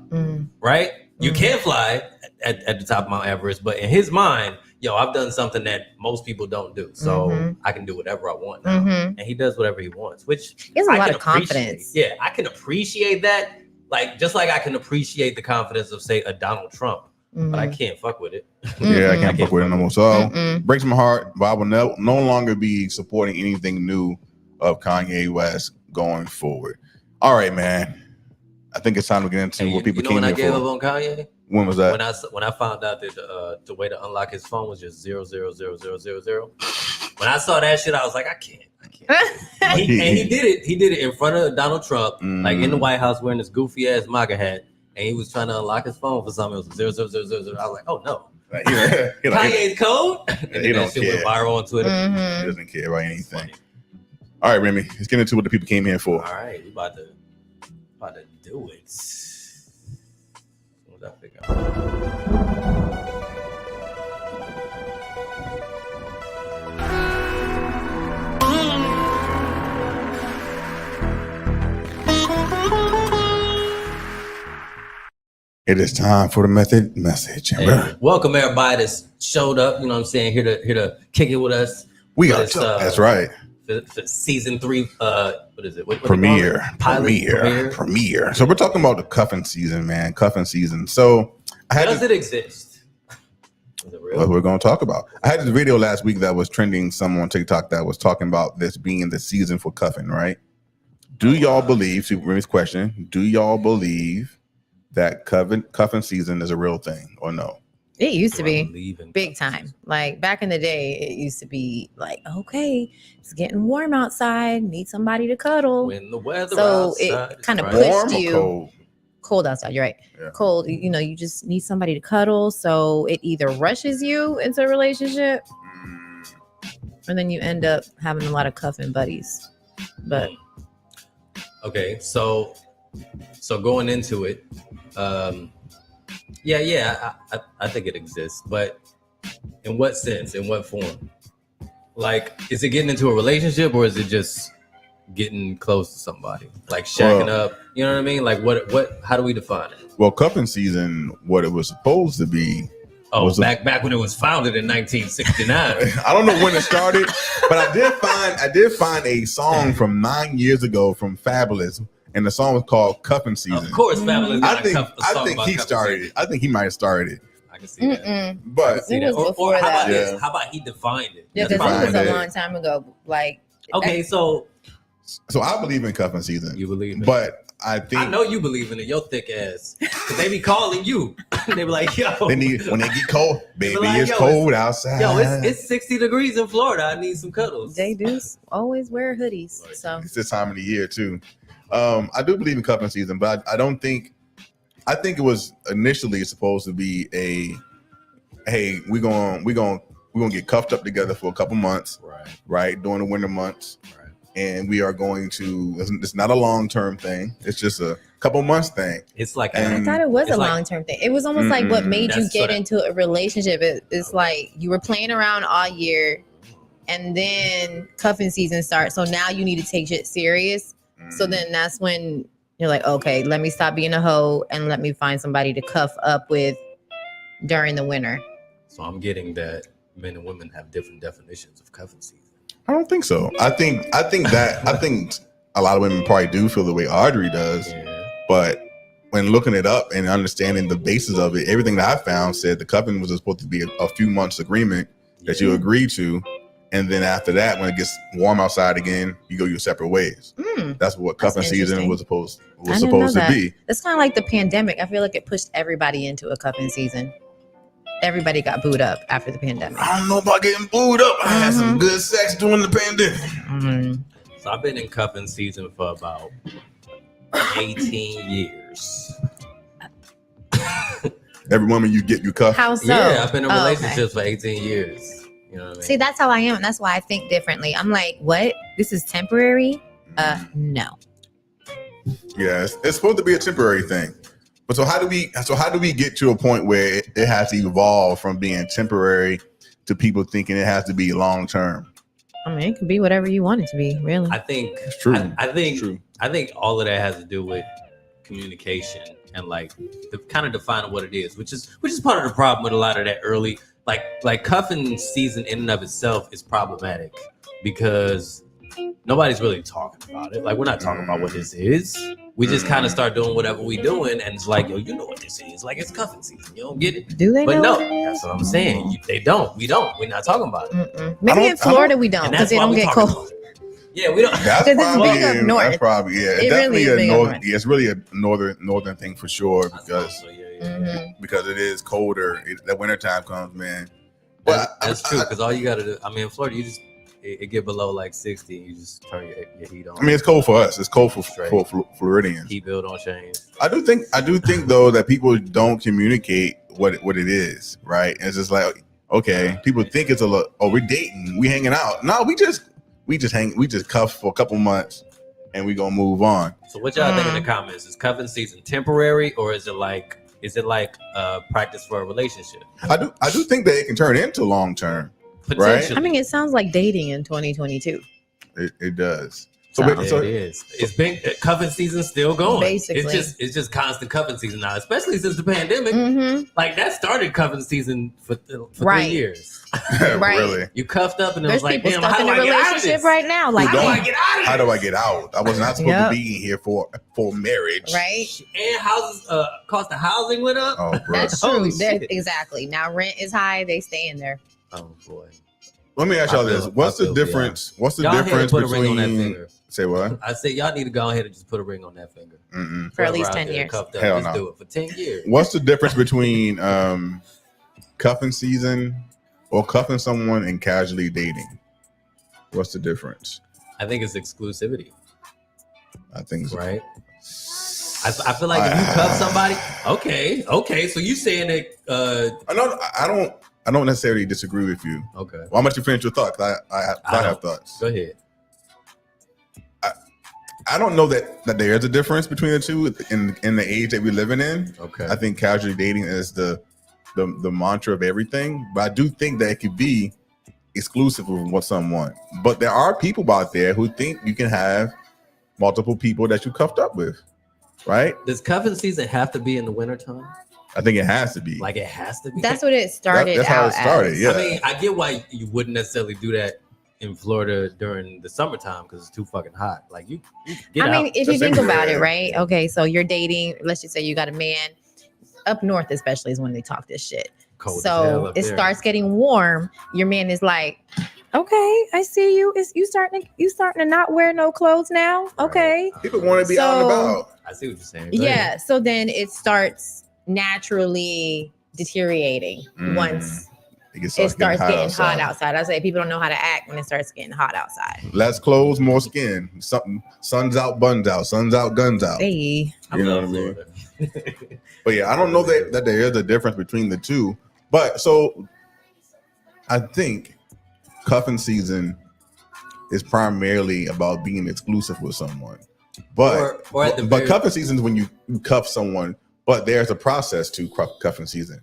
A: Right? You can't fly at the top of Mount Everest, but in his mind, yo, I've done something that most people don't do. So I can do whatever I want now. And he does whatever he wants, which
C: he has a
A: I
C: lot
A: can
C: of confidence.
A: Yeah, I can appreciate that. Like, just like I can appreciate the confidence of, say, a Donald Trump, but I can't fuck with it.
B: Yeah, I can't fuck with it no more. So breaks my heart, but I will no longer be supporting anything new of Kanye West going forward. All right, man. I think it's time to get into what people came here for.
A: You know when I gave up on Kanye?
B: When was that?
A: When I found out that the way to unlock his phone was just 0000000. When I saw that shit, I was like, I can't. And he did it. He did it in front of Donald Trump, like in the White House, wearing this goofy ass MAGA hat, and he was trying to unlock his phone for something. It was 00000. I was like, oh no, Kanye's code. And
B: he
A: that shit went viral on Twitter.
B: He doesn't care about anything. All right, Remy, let's get into what the people came here for.
A: All right, we about to do it. What was I figure out?
B: It is time for the method message.
A: Hey, welcome everybody that's showed up. You know what I'm saying? Here to kick it with us.
B: We got that's right.
A: For season 3, what is it? What
B: premiere. So we're talking about the Cuffin season, man. Cuffin season. So
A: does it exist? Is it real?
B: What we're going to talk about. I had this video last week that was trending some on TikTok that was talking about this being the season for Cuffin, right? Do y'all believe, see Remy's question, do y'all believe that Cuffin season is a real thing or no?
C: It used to be big time. Like back in the day, it used to be like, okay, it's getting warm outside. Need somebody to cuddle.
A: When the weather
C: so
A: outside
C: it kind of
A: right.
C: pushed you. Cold outside. You're right.
B: Yeah.
C: Cold. You know, you just need somebody to cuddle. So it either rushes you into a relationship, or then you end up having a lot of cuffing buddies. But
A: okay, so going into it, I think it exists, but in what sense? In what form? Like, is it getting into a relationship, or is it just getting close to somebody, like shacking up? You know what I mean? Like, what? How do we define it?
B: Well, Cuffin season, what it was supposed to be.
A: Oh, back when it was founded in 1969.
B: I don't know when it started, but I did find a song from 9 years ago from Fabulous. And the song was called Cuffin Season.
A: Of course, Fabulous.
B: I think he started it. I think he might have started it.
A: I can see that.
B: But
C: it was before
A: how about
C: that.
A: this? How about he defined it?
C: Yeah, because it was a long time ago. Like,
A: okay, so
B: I believe in Cuffin Season.
A: You believe in it?
B: But I think
A: I know you believe in it. Your thick ass. Cause they be calling you. They be like, yo.
B: when they get cold, baby,
A: like,
B: it's cold outside.
A: Yo, it's 60 degrees in Florida. I need some cuddles.
C: They do always wear hoodies. So
B: it's this time of the year too. I do believe in Cuffin season, but I don't think. I think it was initially supposed to be a, hey, we're gonna get cuffed up together for a couple months, right, during the winter months, and we are going to. It's not a long term thing. It's just a couple months thing.
A: It's like
C: I thought it was a long term thing. It was almost like what made you get into a relationship. It's like you were playing around all year, and then cuffing season starts. So now you need to take shit serious. So then that's when you're like, okay, let me stop being a hoe and let me find somebody to cuff up with during the winter.
A: So I'm getting that men and women have different definitions of cuffing season.
B: I don't think so. I think a lot of women probably do feel the way Audrey does. Yeah. But when looking it up and understanding the basis of it, everything that I found said the cuffing was supposed to be a few months agreement that you agree to. And then after that, when it gets warm outside again, you go your separate ways. That's what cuffing season was supposed to be.
C: It's kind of like the pandemic. I feel like it pushed everybody into a cuffing season. Everybody got booed up after the pandemic.
B: I don't know about getting booed up. I had some good sex during the pandemic.
A: So I've been in cuffing season for about 18 years.
B: Every woman you get, you cuff.
C: How so?
A: Yeah, I've been in relationships for 18 years. You know what I mean?
C: See, that's how I am. That's why I think differently. I'm like, what? This is temporary? No.
B: Yeah, it's supposed to be a temporary thing. But so how do we get to a point where it has to evolve from being temporary to people thinking it has to be long term?
C: I mean, it could be whatever you want it to be, really.
A: I think
B: It's true.
A: I think all of that has to do with communication and like kind of defining what it is, which is part of the problem with a lot of that early like Cuffin season in and of itself is problematic because nobody's really talking about it. Like we're not talking about what this is. We just kind of start doing whatever we doing, and it's like, yo, you know what this is? Like it's Cuffin season. You don't get it.
C: Do they?
A: But
C: know
A: no,
C: what it is?
A: that's what I'm saying. They don't. We don't. We're not talking about it.
C: Mm-mm. Maybe in Florida we don't because they don't get cold.
A: Yeah, we don't.
B: That's
C: Because it's big up north.
B: That's probably
C: It
B: It's
C: really is big up north.
B: Yeah, it's really a northern thing for sure because
C: Mhm.
B: because it is colder. The wintertime comes, man.
A: That's true. Because all you got to do, I mean, in Florida, you just it get below like 60, you just turn your heat on.
B: I mean, it's cold for us. It's cold for Floridians.
A: Heat bill don't change.
B: I do think though that people don't communicate what it is, right? And it's just like, okay, people think it's a lot. Oh, we're dating, we hanging out. No, we just cuff for a couple months, and we gonna move on.
A: So what y'all think in the comments? Is Cuffin season temporary, or is it like practice for a relationship?
B: I do think that it can turn into long term. Right?
C: I mean, it sounds like dating in 2022.
B: It does.
C: So
A: it is. It's been Cuffin season still going.
C: Basically,
A: it's just constant Cuffin season now, especially since the pandemic.
C: Mm-hmm.
A: Like that started Cuffin season for 3 years.
C: Right.
B: Really?
A: You cuffed up and it
C: There's
A: was like,
C: people
A: damn,
C: stuck in a relationship right now. Like,
A: how do I get out of this?
B: How do I get out? I was not supposed to be in here for marriage.
C: Right.
A: And houses, cost of housing went up.
B: Oh, bro.
C: That's true. Exactly. Now rent is high. They stay in there.
A: Oh boy.
B: Let me ask y'all this: What's the difference? What's the difference
A: put a ring on that
B: between?
A: finger.
B: Say what?
A: I say y'all need to go ahead and just put a ring on that finger.
C: For at least 10 years.
B: Hell
A: just
B: no.
A: do it for 10 years.
B: What's the difference between cuffing season or cuffing someone and casually dating? What's the difference?
A: I think it's exclusivity.
B: I think so.
A: Right. I feel like if you cuff somebody, okay. So you saying that?
B: I don't necessarily disagree with you.
A: Okay.
B: Well, I'm let you finish your thought. I have thoughts.
A: Go ahead.
B: I don't know that there is a difference between the two in the age that we're living in.
A: Okay.
B: I think casually dating is the mantra of everything, but I do think that it could be exclusive with someone. But there are people out there who think you can have multiple people that you cuffed up with, right?
A: Does cuffing season have to be in the wintertime?
B: I think it has to be.
A: Like it has to be.
C: That's what it started.
B: That's how it started.
C: as.
B: Yeah.
A: I mean, I get why you wouldn't necessarily do that in Florida during the summertime because it's too fucking hot. Like you get out.
C: I mean, if you
B: That's
C: think
B: everywhere.
C: about it, right? Okay, so you're dating. Let's just say you got a man up north, especially is when they talk this shit.
A: Cold as hell
C: So
A: up
C: it
A: there.
C: starts getting warm. Your man is like, "Okay, I see you. Is you starting to not wear no clothes now? Okay,
B: People want to be out and about.
A: I see what you're saying. Go ahead.
C: yeah." So then it starts naturally deteriorating once it starts getting hot outside. I say people don't know how to act when it starts getting hot outside.
B: Less clothes, more skin. Something. Sun's out, buns out. Sun's out, guns out.
C: Hey,
A: I
B: You know
A: love
B: what I mean?
A: Florida.
B: But yeah, I don't know that there is a difference between the two. But so I think cuffing season is primarily about being exclusive with someone. But
A: Or at the
B: but
A: very-
B: cuffing season is when you cuff someone, but there's a process to cuffing season,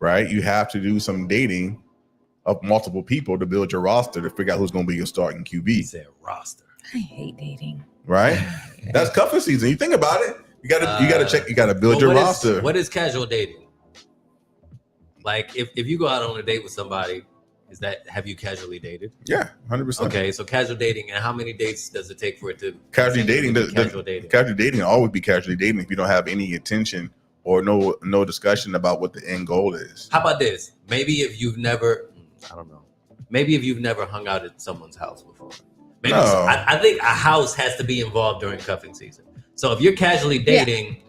B: right? You have to do some dating of multiple people to build your roster to figure out who's going to be your starting
A: He
B: QB,
A: said roster.
C: I hate dating.
B: right? That's cuffing season. You think about it. You gotta check. You gotta build your roster.
A: What is casual dating? Like if you go out on a date with somebody, have you casually dated?
B: Yeah, 100%.
A: Okay, so casual dating, and how many dates does it take for it to
B: Casually dating,
A: casual dating?
B: Casually dating will always be casually dating if you don't have any intention or no discussion about what the end goal is.
A: How about this? Maybe if you've never, I don't know. Maybe if you've never hung out at someone's house before. Maybe
B: No.
A: I think a house has to be involved during cuffing season. So if you're casually dating,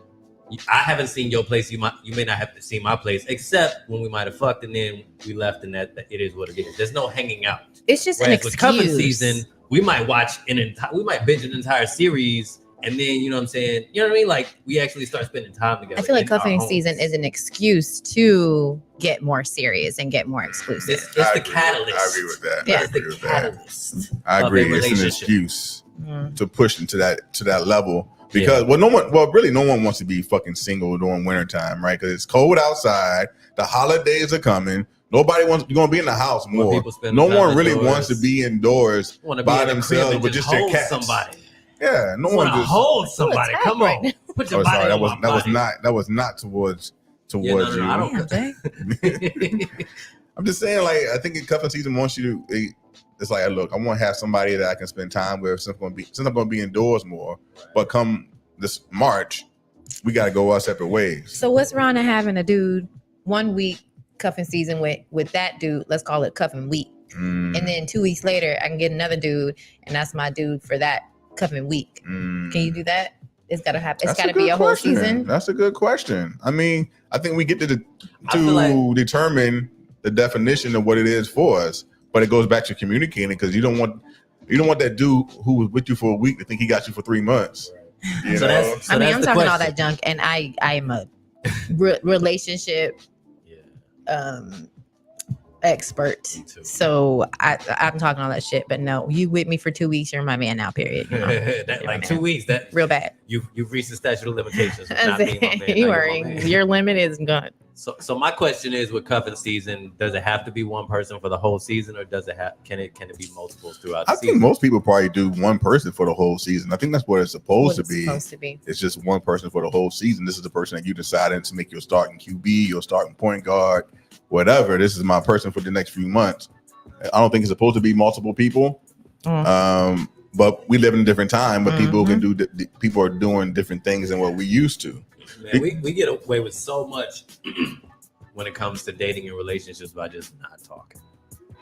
A: I haven't seen your place. You may not have to see my place, except when we might have fucked and then we left, and that it is what it is. There's no hanging out.
C: It's just
A: Whereas
C: an
A: with
C: excuse.
A: cuffing season, we might watch we might binge an entire series, and then you know what I'm saying. You know what I mean? Like we actually start spending time together.
C: I feel like
A: in our
C: cuffing
A: homes.
C: season is an excuse to get more serious and get more exclusive.
A: It's
B: I
A: the
B: agree.
A: catalyst.
B: I agree with that.
C: Yeah.
B: I
A: It's
B: agree
A: the
B: with that.
A: catalyst.
B: I
A: of a
B: agree. It's an
A: relationship.
B: excuse
C: Mm.
B: to push into that level. Because no one wants to be fucking single during wintertime, right? Because it's cold outside. The holidays are coming. Nobody wants. You're gonna be in the house more. No one really wants to be indoors by themselves with just their cats.
A: Somebody.
B: Yeah, no one just
A: hold somebody. Come on, put your body
B: sorry,
A: on
B: that was not towards you.
A: I don't.
B: I'm just saying, like, I think in cuffing season wants you to. It's like, look, I want to have somebody that I can spend time with since I'm going to be indoors more. But come this March, we got to go our separate ways.
C: So what's wrong to having a dude 1 week cuffing season with that dude? Let's call it cuffing week. And then 2 weeks later, I can get another dude, and that's my dude for that cuffing week. Can you do that? It's got to happen. It's got to be a whole season.
B: That's a good question. I mean, I think we get to determine the definition of what it is for us. But it goes back to communicating, because you don't want that dude who was with you for a week to think he got you for 3 months. You know?
C: I'm talking all that junk, and I am a relationship expert. So I'm talking all that shit. But no, you with me for 2 weeks, you're my man now. Period. You know?
A: 2 weeks. That
C: real bad.
A: You've reached the statute of limitations. Not being my man,
C: you are. Your limit is gone.
A: So my question is, with cuffing season, does it have to be one person for the whole season, or does it can it be multiples throughout the season?
B: I think most people probably do one person for the whole season. I think that's what it's supposed to be. It's just one person for the whole season. This is the person that you decided to make your starting QB, your starting point guard, whatever. This is my person for the next few months. I don't think it's supposed to be multiple people. But we live in a different time, but people can do. People are doing different things than what we used to.
A: Man, we get away with so much when it comes to dating and relationships by just not talking.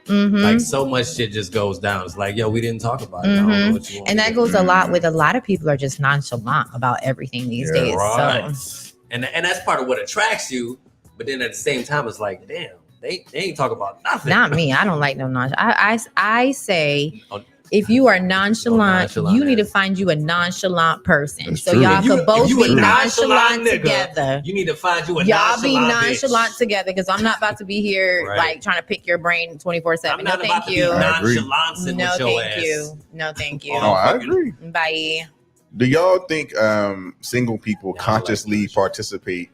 A: Like, so much shit just goes down. It's like, yo, we didn't talk about it. I don't know what you want.
C: And that goes a lot with a lot of people are just nonchalant about everything these days.
A: Right. So. And that's part of what attracts you. But then at the same time, it's like, damn, they ain't talk about nothing.
C: Not me. I don't like no nonchalant. I say, if you are nonchalant, you need to find you a nonchalant person. So y'all could both be nonchalant together.
A: You need to find you a
C: y'all be nonchalant together, because I'm not about to be here like trying to pick your brain 24/7. No, thank you. No, thank you.
B: Oh, I agree.
C: Bye.
B: Do y'all think single people consciously participate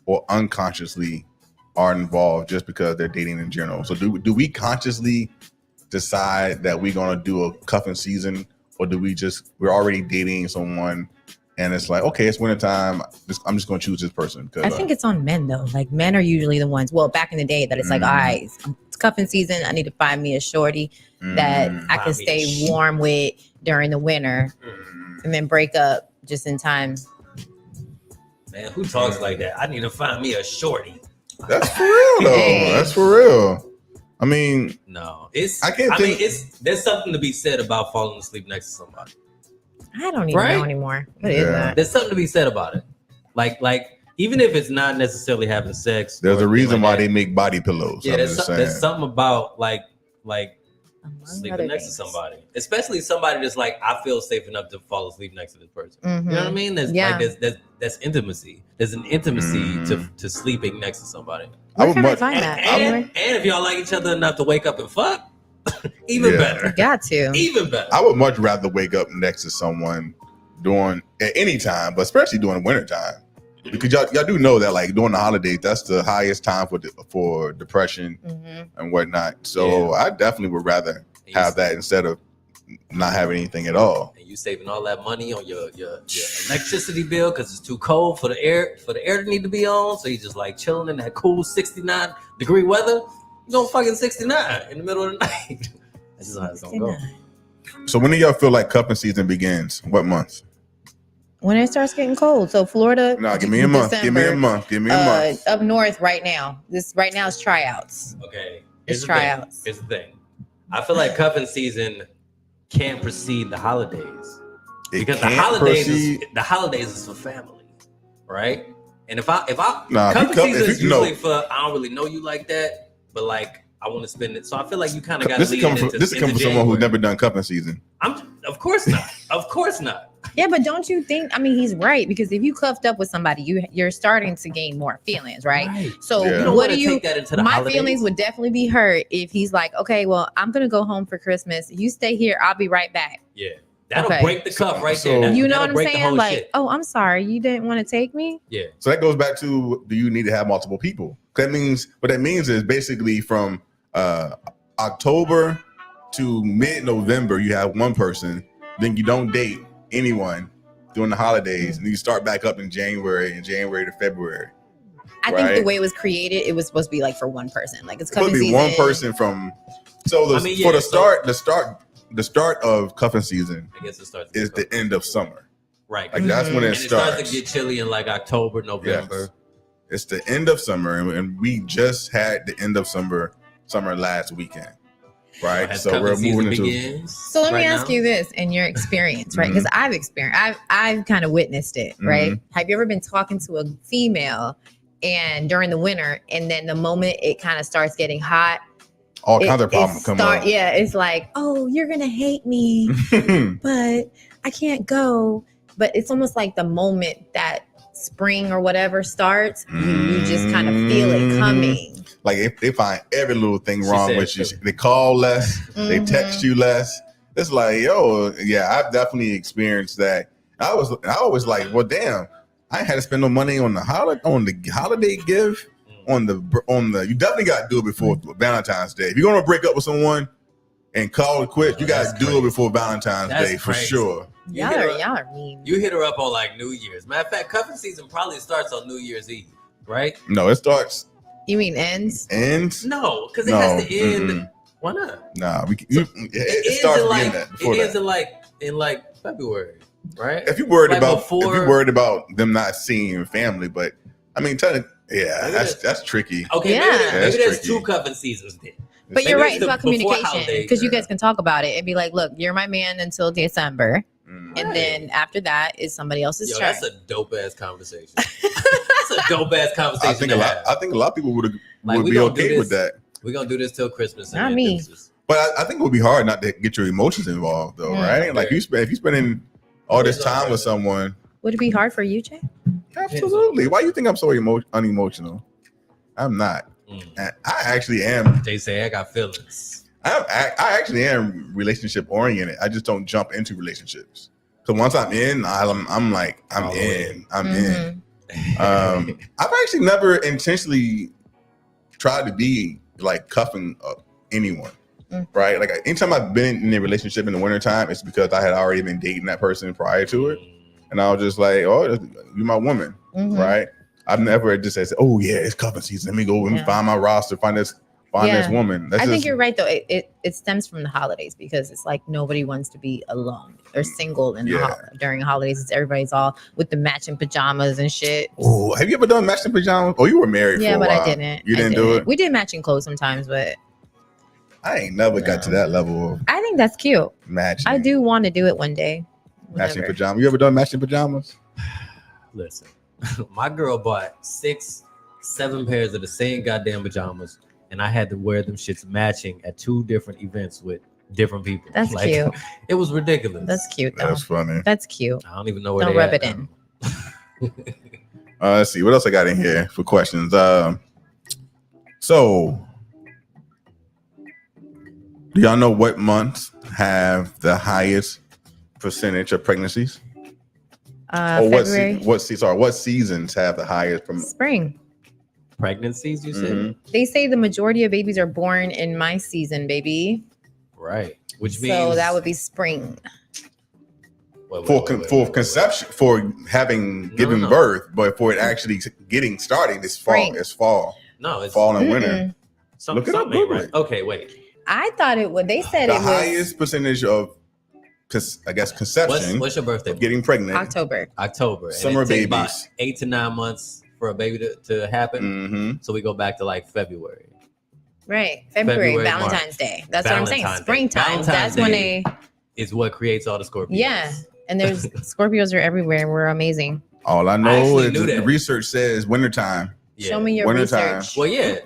B: or unconsciously are involved just because they're dating in general? So do we consciously decide that we're gonna do a cuffing season, or do we're already dating someone and it's like, okay, it's wintertime, I'm just gonna choose this person?
C: I think it's on men though. Like, men are usually the ones, well, back in the day, that it's like, all right, it's cuffing season, I need to find me a shorty that I can stay warm with during the winter and then break up just in time.
A: Man, who talks like that? I need to find me a shorty.
B: That's for real though. That's for real. I mean,
A: no, there's something to be said about falling asleep next to somebody.
C: I don't even know anymore. What is that?
A: There's something to be said about it. Like even if it's not necessarily having sex,
B: there's a reason why they make body pillows.
A: Yeah, there's something about like sleeping next to somebody, especially somebody that's like, I feel safe enough to fall asleep next to this person. You know what I mean? There's intimacy. There's an intimacy to sleeping next to somebody.
C: Where can I find that?
A: And if y'all like each other enough to wake up and fuck, even better.
C: You got to.
A: Even better.
B: I would much rather wake up next to someone at any time, but especially during the wintertime. Because y'all do know that, like, during the holidays, that's the highest time for depression and whatnot. So I definitely would rather have that instead of not having anything at all.
A: And you saving all that money on your electricity bill because it's too cold for the air to need to be on. So you just like chilling in that cool 69-degree weather. You going fucking 69 in the middle of the night. That's just how it's gonna go.
B: So when do y'all feel like cuffing season begins? What month?
C: When it starts getting cold. So Florida.
B: No, give me a month. Give me a month.
C: Up north right now. Right now is tryouts.
A: Okay.
C: It's tryouts.
A: Here's the thing. I feel like cuffing season can't precede the holidays. Because the holidays is for family. Right? And if cuffing season is usually for, I don't really know you like that, but like I want to spend it. So I feel like you kind of got to lead into
B: this comes from someone who's never done cuffing season.
A: Of course not. Of course not.
C: Yeah, but don't you think? I mean, he's right, because if you cuffed up with somebody, you're starting to gain more feelings, right? So what do you?
A: Take that into the
C: my
A: holidays?
C: Feelings would definitely be hurt if he's like, okay, well, I'm gonna go home for Christmas. You stay here. I'll be right back.
A: Yeah. That'll break the cuff right
B: so-
A: there.
C: You know
A: That'll
C: what I'm
A: break the
C: saying?
A: whole
C: Like,
A: shit.
C: oh, I'm sorry, you didn't want to take me.
A: Yeah.
B: So that goes back to, do you need to have multiple people? That means, what that means is basically from October to mid-November, you have one person, then you don't date anyone during the holidays, and you start back up in January to February.
C: I think the way it was created, it was supposed to be like for one person. Like it's
B: It would
C: cuffing
B: be
C: season.
B: one person from. So the start of cuffing season
A: I guess it starts
B: is the end of summer.
A: Right.
B: Like that's when
A: and
B: it
A: it starts
B: starts.
A: to get chilly in like October, November.
B: Yes. It's the end of summer, and we just had the end of summer last weekend, right?
A: As
B: So
A: cuffing
B: we're moving
A: season
B: into.
A: begins
C: So let me
A: right
C: ask
A: now.
C: you this in your experience, right? Because I've kind of witnessed it, right? Have you ever been talking to a female and during the winter, and then the moment it kind of starts getting hot,
B: All kinds of problems come up.
C: Yeah, it's like, oh, you're gonna hate me, but I can't go. But it's almost like the moment that spring or whatever starts, you just kind of feel it coming.
B: Like if they find every little thing
A: She
B: wrong
A: said
B: with you,
A: too.
B: they call less, they text you less. It's like, yo, yeah, I've definitely experienced that. I was like, well, damn, I ain't had to spend no money on the holiday gift. On the you definitely got to do it before Valentine's Day. If you're gonna break up with someone and call it quits, you got to do it before Valentine's
A: That's
B: Day for
A: crazy.
B: sure.
C: Y'all are mean.
A: You hit her up on like New Year's. Matter of fact, cuffing season probably starts on New Year's Eve, right?
B: No, it starts
C: You mean ends?
A: No, because it has to end. Why not?
B: Nah, it
A: It
B: starts
A: ends in
B: being that before
A: it ends
B: that.
A: in like February, right?
B: If you're worried
A: Like
B: about
A: before-
B: if you're worried about them not seeing your family, but I mean, yeah,
A: Maybe
B: that's tricky.
A: Okay,
C: Yeah.
A: maybe
B: That's
A: there's
B: tricky.
A: two cuffing seasons then.
C: But you're
A: Maybe
C: right.
A: it's
C: It's about
A: the before
C: communication
A: holiday.
C: because you guys can talk about it and be like, "Look, you're my man until December,
B: Mm.
C: and then after that is somebody else's
A: Yo,
C: turn."
A: that's a dope ass conversation. That's a dope ass conversation.
B: I think a lot of people would
A: Like, we
B: be
A: gonna do
B: okay
A: this.
B: with that.
A: We're gonna do this till Christmas. and
C: Not
A: then
C: me.
A: deuces.
B: But I think it would be hard not to get your emotions involved, though, right? Like if you're spending all this time with someone,
C: Would it be hard for you, Jay?
B: absolutely. Why do you think I'm so unemotional? I'm not. And I actually am.
A: They say I got feelings.
B: I actually am relationship oriented. I just don't jump into relationships. So once I'm in, I'm like, I'm
A: All the
B: in. I'm
C: Mm-hmm.
B: in. I've actually never intentionally tried to be like cuffing anyone. Right? Like anytime I've been in a relationship in the wintertime, it's because I had already been dating that person prior to it. And I was just like, oh, you're my woman.
C: Mhm.
B: Right? I've never just said, oh yeah, it's cuffing season. Let me go and find my roster, find this woman.
C: I think you're right though. It stems from the holidays because it's like nobody wants to be alone or single in during holidays. It's everybody's all with the matching pajamas and shit.
B: Oh, have you ever done matching pajamas? Oh, you were married for a
C: but
B: while.
C: I didn't.
B: You didn't do it?
C: We did matching clothes sometimes, but
B: I ain't never got to that level of
C: I think that's cute.
B: matching.
C: I do want to do it one day.
B: Matching
C: Whenever.
B: pajamas. You ever done matching pajamas?
A: Listen, my girl bought 6-7 pairs of the same goddamn pajamas, and I had to wear them shits matching at 2 different events with different people.
C: That's cute.
A: It was ridiculous.
C: That's cute though.
B: That's funny.
C: That's cute.
A: I don't even know where
C: Don't
A: they
C: rub
A: at
C: it
A: now.
C: in.
B: Let's see what else I got in here for questions. So do y'all know what months have the highest percentage of pregnancies? Or
C: February.
B: what seasons have the highest from
C: Spring.
A: Pregnancies, you said?
B: Mhm.
C: They say the majority of babies are born in my season, baby.
A: Right. Which means
C: So that would be spring.
B: for conception, for having given
A: no.
B: birth, but for it actually getting started, it's fall.
C: Spring.
B: It's fall.
A: No, it's
B: Fall and winter. Look it up,
A: something ain't
B: Google
A: right.
B: it.
A: Okay, wait.
C: I thought it would. They said
B: The
C: it was
B: highest percentage of, I guess, conception,
A: What's your birthday?
B: of getting pregnant.
C: October.
A: October. And
B: Summer
A: it takes about
B: babies.
A: 8 to 9 months for a baby to happen.
B: Mm-hmm.
A: So we go back to like February.
C: Right. February,
A: February,
C: Valentine's
A: March.
C: Day. That's what I'm saying.
A: Valentine's Day.
C: Springtime.
A: Valentine's
C: That's when
A: Day.
C: they
A: Is what creates all the Scorpios.
C: Yeah. And there's Scorpios are everywhere. We're amazing.
B: All I know
A: actually
B: is
A: knew
B: the
A: that.
B: research says wintertime.
C: Show me your
B: Wintertime.
C: research.
A: Well, yeah.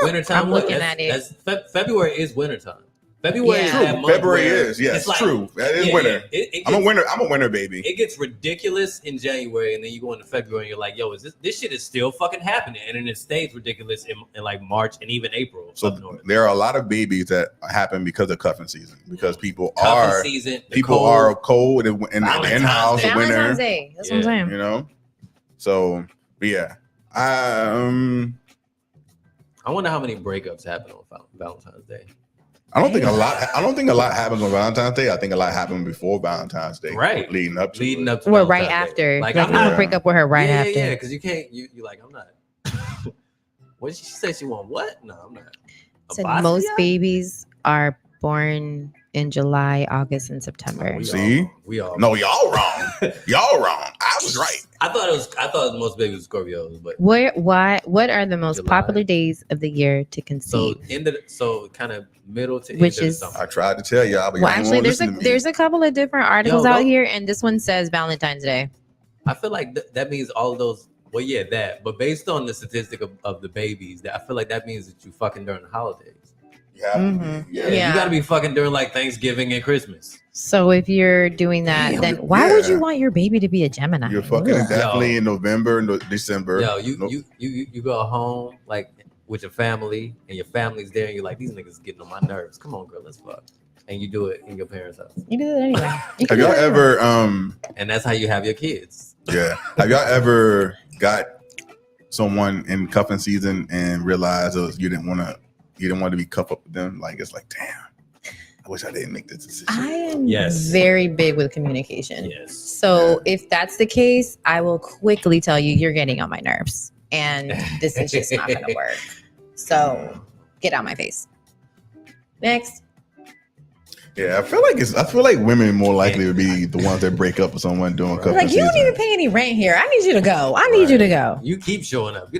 A: Wintertime.
C: I'm looking at it.
A: February is wintertime. February is
C: Yeah.
A: that month
B: February
A: where
B: is, yes,
A: it's like-
B: true. That is
A: yeah,
B: winter.
A: yeah.
B: I'm a winter baby.
A: It gets ridiculous in January, and then you go into February, and you're like, "Yo, this shit is still fucking happening?" And then it stays ridiculous in like March and even April.
B: So
A: up north.
B: there are a lot of babies that happen because of cuffing season, because people
A: Cuffing season, the cold.
B: are cold and in the
A: Valentine's
B: in-house
A: Day.
B: in winter.
C: Valentine's Day. That's what I'm saying.
B: You know, so but yeah,
A: I wonder how many breakups happen on Valentine's Day.
B: I don't think a lot happens on Valentine's Day. I think a lot happened before Valentine's Day,
A: Right.
B: leading up to
C: Or
A: Valentine's
C: right
A: Day.
C: after.
A: Like,
C: Like,
A: I'm
C: I'm gonna
A: not-
C: break up with her right after.
A: Yeah, because you can't. You like, I'm not. What did she say? She want what? No, I'm not. A
C: Said
A: boss
C: most
A: yet?
C: babies are born in July, August, and September.
A: We
B: See?
A: all- we all.
B: No, y'all wrong. Y'all wrong. I was right.
A: I thought most babies were Scorpios, but
C: What are the most
A: July.
C: popular days of the year to
A: so
C: conceive?
A: kind of middle to
C: Which
A: end
C: is-
A: of the
B: I
A: summer.
B: tried to tell y'all, but
C: Well,
B: y'all ain't
C: actually,
B: wanna listen to me.
C: there's a couple of different articles
A: Yo,
C: out
A: no.
C: here, and this one says Valentine's Day.
A: I feel like that means all of those. Well, yeah, that. But based on the statistic of the babies, I feel like that means that you fucking during the holidays.
B: You have to be.
C: Mhm.
B: Yeah.
C: Yeah.
A: You got to be fucking during like Thanksgiving and Christmas.
C: So if you're doing that,
A: Damn,
C: then why would
B: yeah.
C: you want your baby to be a Gemini?
B: You're fucking
C: Ugh.
B: definitely in November and December.
A: Yo,
B: Nope.
A: you go home like with your family, and your family's there, and you're like, these niggas getting on my nerves. Come on, girl, let's fuck. And you do it in your parents' house,
C: You do that anyway. You can
B: Have y'all
C: do it anyway.
B: ever
A: and that's how you have your kids.
B: yeah. Have y'all ever got someone in cuffing season and realized you didn't want to be cuffed up with them? Like it's like, damn, I wish I didn't make this decision.
C: I am
A: Yes.
C: very big with communication.
A: Yes.
C: So if that's the case, I will quickly tell you you're getting on my nerves, and this is just not going to work. So get out my face. Next.
B: Yeah, I feel like women more likely to be the ones that break up with someone doing cuffing
C: Like, you
B: season.
C: don't even pay any rent here. I need you to go. I need you to go.
A: You keep showing up. You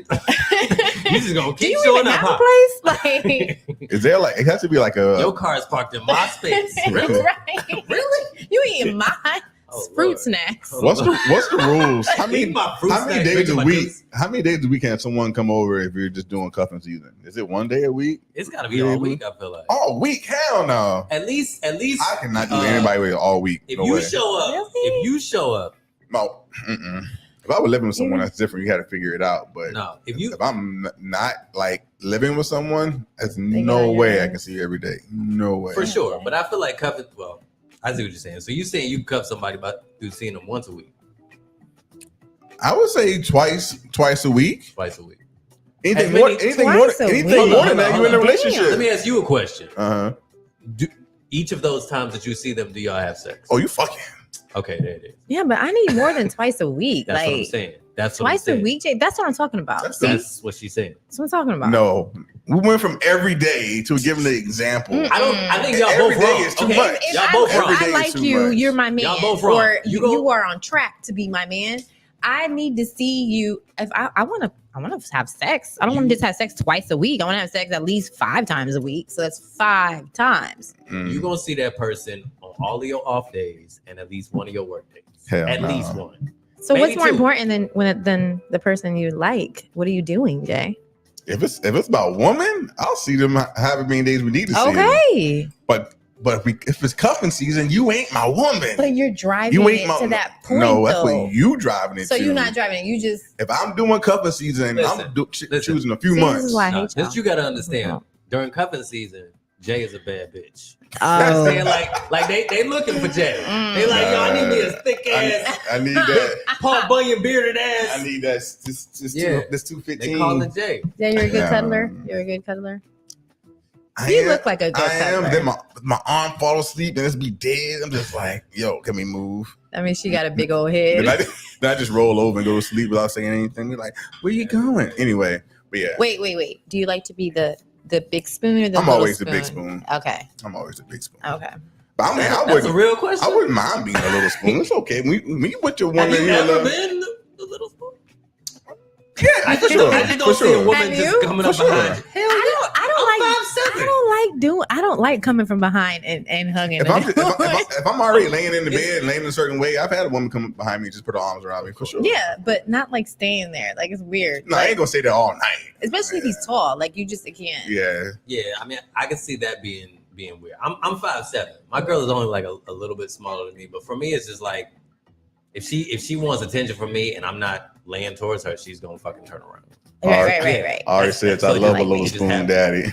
A: just gonna
C: Do
A: keep
C: you
A: showing
C: even
A: up,
C: have
A: huh?
C: a place? Like,
B: Is there like it has to be like a
A: Your car is parked in my space. Really?
C: right? Really? You eating my
A: Oh,
C: fruit
A: Lord.
C: snacks?
A: Oh,
B: what's the rules? How
A: Eat
B: many
A: my fruit
B: how many
A: snacks,
B: days
A: drinking
B: a
A: my
B: week?
A: juice.
B: How many days a week can someone come over if you're just doing cuffing season? Is it one day a week?
A: It's gotta be all week. I feel like
B: All week? Hell no.
A: at least.
B: I cannot do
A: uh,
B: anybody with all week.
A: If
B: No
A: you
B: way.
A: show up,
C: Really?
A: if you show up,
B: No. Mm-mm. If I was living with someone, that's different. You had to figure it out. But
A: no. If
B: I'm not like living with someone, there's
C: got
B: no
C: your
B: way I
C: nerves.
B: can see you every day. No way.
A: for sure, but I feel like cuffing. Well, I see what you're saying. So you saying you cuff somebody by through seeing them once a week,
B: I would say twice a week.
A: twice a week.
B: Anything
A: As
B: more,
A: many-
B: anything
C: Twice
B: more,
C: a
B: anything
C: week?
B: more than that, you in a
C: Damn.
B: relationship.
A: Let me ask you a question.
B: Uh-huh.
A: Do each of those times that you see them, do y'all have sex?
B: Oh, you fucking.
A: Okay, there it is.
C: Yeah, but I need more than twice a week.
A: That's what I'm
C: Like
A: saying. That's what I'm
C: twice a
A: saying.
C: week, Jay. That's what I'm talking about.
B: That's-
C: See,
A: That's what she's saying.
C: that's what I'm talking about.
B: No, we went from every day to giving the example.
C: Mm-mm.
A: I think y'all
B: Every
A: both
B: day
A: wrong.
B: is too
A: Okay?
B: much.
C: If
A: Y'all
C: I,
A: both
C: if
A: wrong.
B: Every day
C: I
B: is
C: like
B: too
C: you,
B: much.
C: you're my man,
A: Y'all both wrong.
C: or
A: You
C: you,
A: go-
C: you are on track to be my man. I need to see you. If I want to have sex. I don't want to just have sex twice a week. I want to have sex at least 5 times a week. So that's 5 times.
B: Mm.
A: You're gonna see that person on all of your off days and at least one of your work days.
B: Hell
A: At
B: no.
A: least one.
C: So
A: Maybe
C: what's more
A: 2.
C: important than the person you like? What are you doing, Jay?
B: If it's about woman, I'll see them however many days we need to see them.
C: Okay,
B: But if it's cuffing season, you ain't my woman.
C: but you're driving
B: You ain't
C: it
B: my
C: to that point,
B: No, that's
C: though.
B: what you driving it
C: So
B: to.
C: you're not driving it. You just
B: If I'm doing cuffing season,
A: Listen,
B: I'm
A: listen.
B: choosing a few
C: See,
B: months.
C: This is why I
A: Nah,
C: hate y'all.
A: this you gotta understand. During cuffing season, Jay is a bad bitch.
C: Oh.
A: Saying like they looking for Jay. They like, yo, I need me a thick ass,
B: I need that.
A: Paul Bunyan bearded
B: I
A: ass.
B: need that. This
A: Yeah.
B: this
A: They
B: 215.
A: calling Jay.
C: Yeah, you're a good
B: Yeah.
C: cuddler. You're a good cuddler.
B: I
C: You
B: am-
C: look like a good
B: I am.
C: cuddler.
B: Then my arm fall asleep and it's be dead. I'm just like, yo, can we move?
C: I mean, she got a big old
B: Then
C: head.
B: I just roll over and go to sleep without saying anything. They're like, where you going? Anyway, but yeah,
C: Wait. Do you like to be the big spoon or the
B: I'm
C: little
B: always the big spoon.
C: Okay.
B: I'm always the big spoon.
C: Okay.
B: But I mean, I
A: That's a
B: wouldn't.
A: real question.
B: I wouldn't mind being a little spoon. It's okay. We put your
A: Have
B: woman
A: you
B: here.
A: ever
B: love.
A: been the little spoon?
B: Yeah, for
A: I
B: sure.
A: just
B: For
A: don't see a
B: sure.
A: woman
C: Have
A: just
C: you?
A: coming
B: For
A: up
B: sure.
A: behind you. Hell
C: I don't like coming from behind and hugging.
B: If I'm already laying in the bed, laying in a certain way, I've had a woman come behind me and just put her arms around me for sure.
C: yeah, but not like staying there. Like it's weird.
B: No, I
C: Like,
B: ain't gonna say that all night.
C: especially if he's tall. Like you just can't.
B: Yeah.
A: Yeah, I mean, I can see that being being weird. I'm 5'7". My girl is only like a little bit smaller than me, but for me, it's just like if she wants attention from me and I'm not laying towards her, she's gonna fucking turn around.
C: Right.
B: Ari says, I love a little spoon daddy.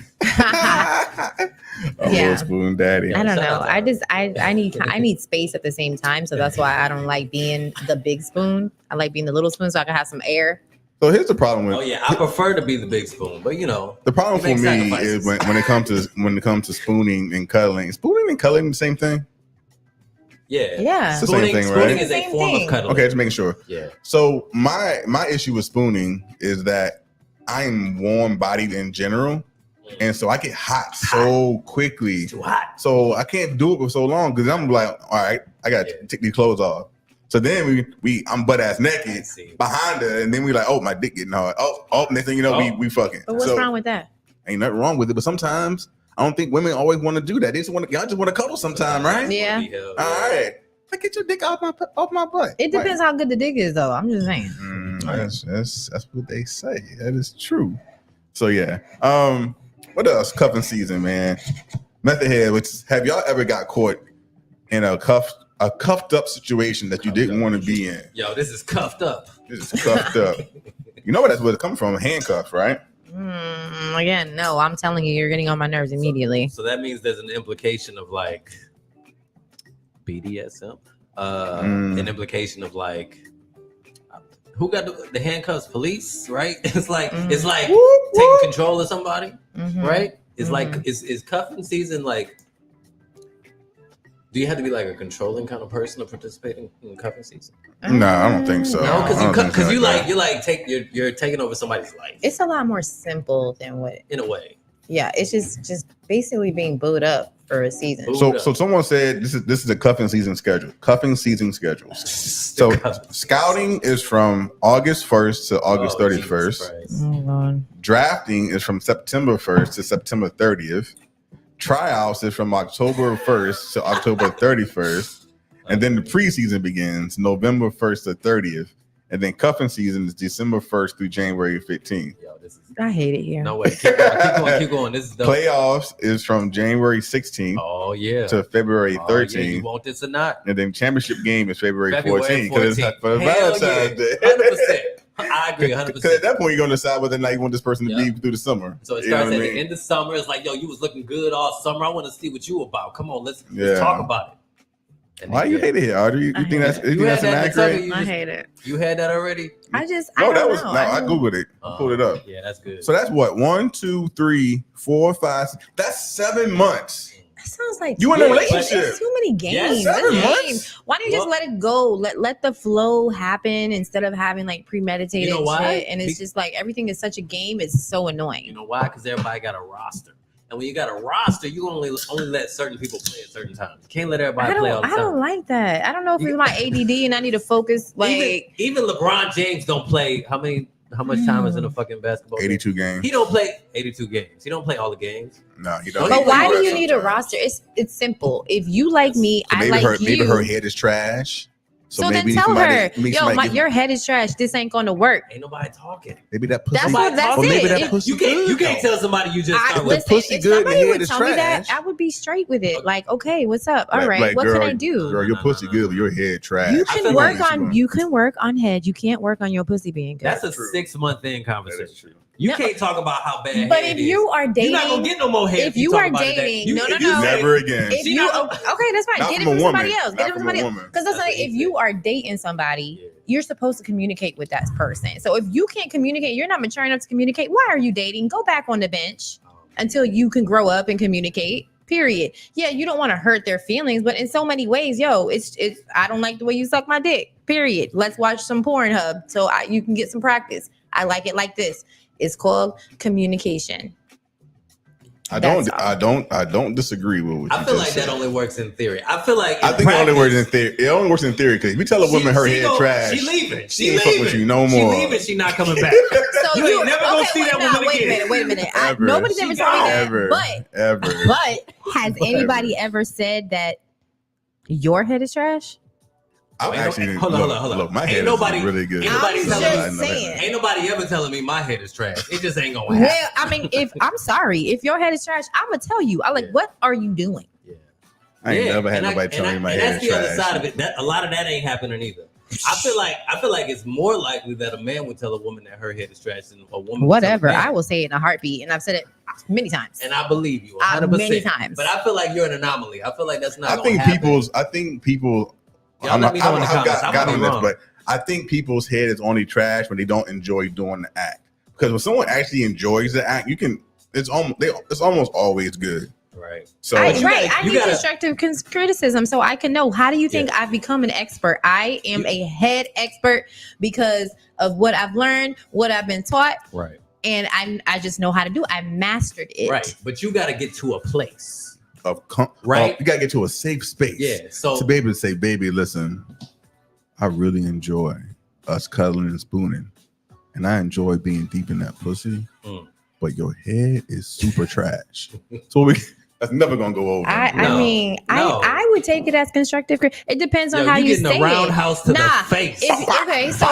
B: A
C: Yeah.
B: little spoon daddy.
C: I don't know. I need space at the same time, so that's why I don't like being the big spoon. I like being the little spoon so I can have some air.
B: So here's the problem with.
A: Oh yeah, I prefer to be the big spoon, but you know,
B: the problem
A: you
B: for
A: make
B: me
A: sacrifices.
B: is when it comes to spooning and cuddling. Spooning and cuddling the same thing.
A: Yeah.
B: It's the same thing,
A: Spooning
B: right?
A: is a
C: Same
A: form
C: thing.
A: of cuddling.
B: Okay, just making sure.
A: Yeah.
B: So my issue with spooning is that I'm warm bodied in general, and so I get hot so quickly.
A: It's too hot.
B: So I can't do it for so long because I'm like, all right, I gotta take these clothes off. So then I'm butt ass naked behind her, and then we like, oh, my dick getting hard. Oh, next thing you know, we fucking.
C: But what's wrong with that?
B: Ain't nothing wrong with it, but sometimes I don't think women always want to do that. They just want to, y'all just want to cuddle sometime, right?
C: Yeah.
B: All right. Like, get your dick off my butt.
C: It depends how good the dick is, though. I'm just saying.
B: That's what they say. That is true. So yeah. What else? Cuffing season, man. Method head. Have y'all ever got caught in a cuffed up situation that you didn't want to be in?
A: Yo, this is cuffed up.
B: This is cuffed up. You know that's where it's coming from. Handcuffs, right?
C: Again, no. I'm telling you, you're getting on my nerves immediately.
A: So that means there's an implication of like BDSM. An implication of like who got the handcuffs? Police, right? It's like taking control of somebody, right? It's like is cuffing season like? Do you have to be like a controlling kind of person to participate in cuffing season?
B: No, I don't think so.
A: No, because you're taking over somebody's life.
C: It's a lot more simple than what.
A: In a way.
C: Yeah, it's just basically being booed up for a season.
B: So someone said this is a cuffing season schedule. Cuffing season schedules. So scouting is from August 1st to August 31st.
C: Oh God.
B: Drafting is from September 1st to September 30th. Tryouts is from October 1st to October 31st. And then the preseason begins November 1st to 30th. And then cuffing season is December 1st through January 15th.
A: Yo, this is
C: I hate it here.
A: no way. Keep going. This is dope.
B: Playoffs is from January 16th to February 13th.
A: Yeah, you want this or not?
B: And then championship game is February 14th.
A: 14th.
B: Because it's for
A: Hell
B: Valentine's Day.
A: 100%. I agree 100%.
B: Because at that point, you're going to decide whether or not you want this person to be through the summer.
A: So it starts at the end of summer. It's like, yo, you was looking good all summer. I want to see what you about. Come on, let's talk about it. And
B: why you hate it here, Audrey? You think that's inaccurate?
C: I hate it.
A: You had that already?
C: I
B: Googled it. I pulled it up.
A: Yeah, that's good.
B: So that's what 1, 2, 3, 4, 5. That's 7 months.
C: That sounds like
B: you in a relationship.
C: It's too many games.
B: Yeah, 7 months.
C: Games. Why don't you just let it go? Let the flow happen instead of having like premeditated shit. And it's just like everything is such a game. It's so annoying.
A: You know why? Because everybody got a roster. And when you got a roster, you only let certain people play at certain times. You can't let everybody play all the time.
C: I don't like that. I don't know if it's my ADD and I need to focus. Like
A: even LeBron James don't play. How much time is in a fucking basketball
B: 82 games.
A: He don't play 82 games. He don't play all the games.
B: No, he don't.
C: But why do you need a roster? It's simple. If you like me,
B: so
C: I like you.
B: Maybe her head is trash.
C: So then tell her, your head is trash. This ain't going to work.
A: Ain't nobody talking.
B: Maybe that pussy.
C: That's
B: maybe
C: it.
B: that pussy
A: you can't tell somebody you just started with.
B: Pussy good, the head is
C: tell me
B: trash.
C: that, I would be straight with it. Like, okay, what's up? All right,
B: like,
C: what
B: girl,
C: can I do?
B: Girl, your pussy good, but your head trash.
C: You can work on head. You can't work on your pussy being good.
A: That's a 6-month in conversation. You can't talk about how bad.
C: But if you are dating,
A: you're not gonna get no more head.
C: If you are dating, no,
B: never again.
C: If you okay, that's fine. Get it from somebody else. Get it from somebody else. Because that's like if you are dating somebody, you're supposed to communicate with that person. So if you can't communicate, you're not mature enough to communicate. Why are you dating? Go back on the bench until you can grow up and communicate. Period. Yeah, you don't want to hurt their feelings, but in so many ways, it's. I don't like the way you suck my dick. Period. Let's watch some Pornhub so you can get some practice. I like it like this. It's called communication.
B: I don't disagree with what
A: I feel like that only works in theory. I think
B: it only works in theory. It only works in theory because if you tell a woman her head trash,
A: she leaving.
B: She ain't fuck with you no more.
A: She leaving. She not coming back.
C: So
A: you ain't never gonna see that woman again.
C: Wait a minute. Nobody's ever told me that.
B: Ever.
C: But has anybody ever said that your head is trash?
B: I actually
A: hold on.
B: Look, my
A: Ain't
B: head
A: nobody-
B: is really good.
A: ain't nobody
C: I'm
A: telling
C: just
A: me-
C: saying.
A: Ain't nobody ever telling me my head is trash. It just ain't gonna happen.
C: Well, I mean, if I'm sorry, if your head is trash, I'm gonna tell you. I'm like, what are you doing?
A: Yeah.
B: I ain't never had
A: and
B: nobody tell me my
A: and
B: head
A: that's
B: is
A: the
B: trash.
A: other side of it. That a lot of that ain't happening either. I feel like it's more likely that a man would tell a woman that her head is trash than a woman.
C: Whatever.
A: Would tell a man.
C: I will say it in a heartbeat, and I've said it many times.
A: And I believe you 100%.
C: Many times.
A: But I feel like you're an anomaly. I feel like that's not.
B: I think people.
A: Y'all let me know in the comments. I might be wrong.
B: but I think people's head is only trash when they don't enjoy doing the act. Because when someone actually enjoys the act, it's almost always good.
A: Right.
B: So
C: I
A: you
C: need
A: gotta-
C: constructive criticism so I can know. How do you think I've become an expert? I am a head expert because of what I've learned, what I've been taught,
A: Right.
C: and I just know how to do it. I mastered it.
A: Right. But you got to get to a place.
B: right, you gotta get to a safe space.
A: Yeah. So
B: to be able to say, baby, listen, I really enjoy us cuddling and spooning, and I enjoy being deep in that pussy. But your head is super trash. So that's never gonna go over.
C: I would take it as constructive. It depends on how you say
A: a roundhouse
C: it.
A: To the face.
C: Okay, so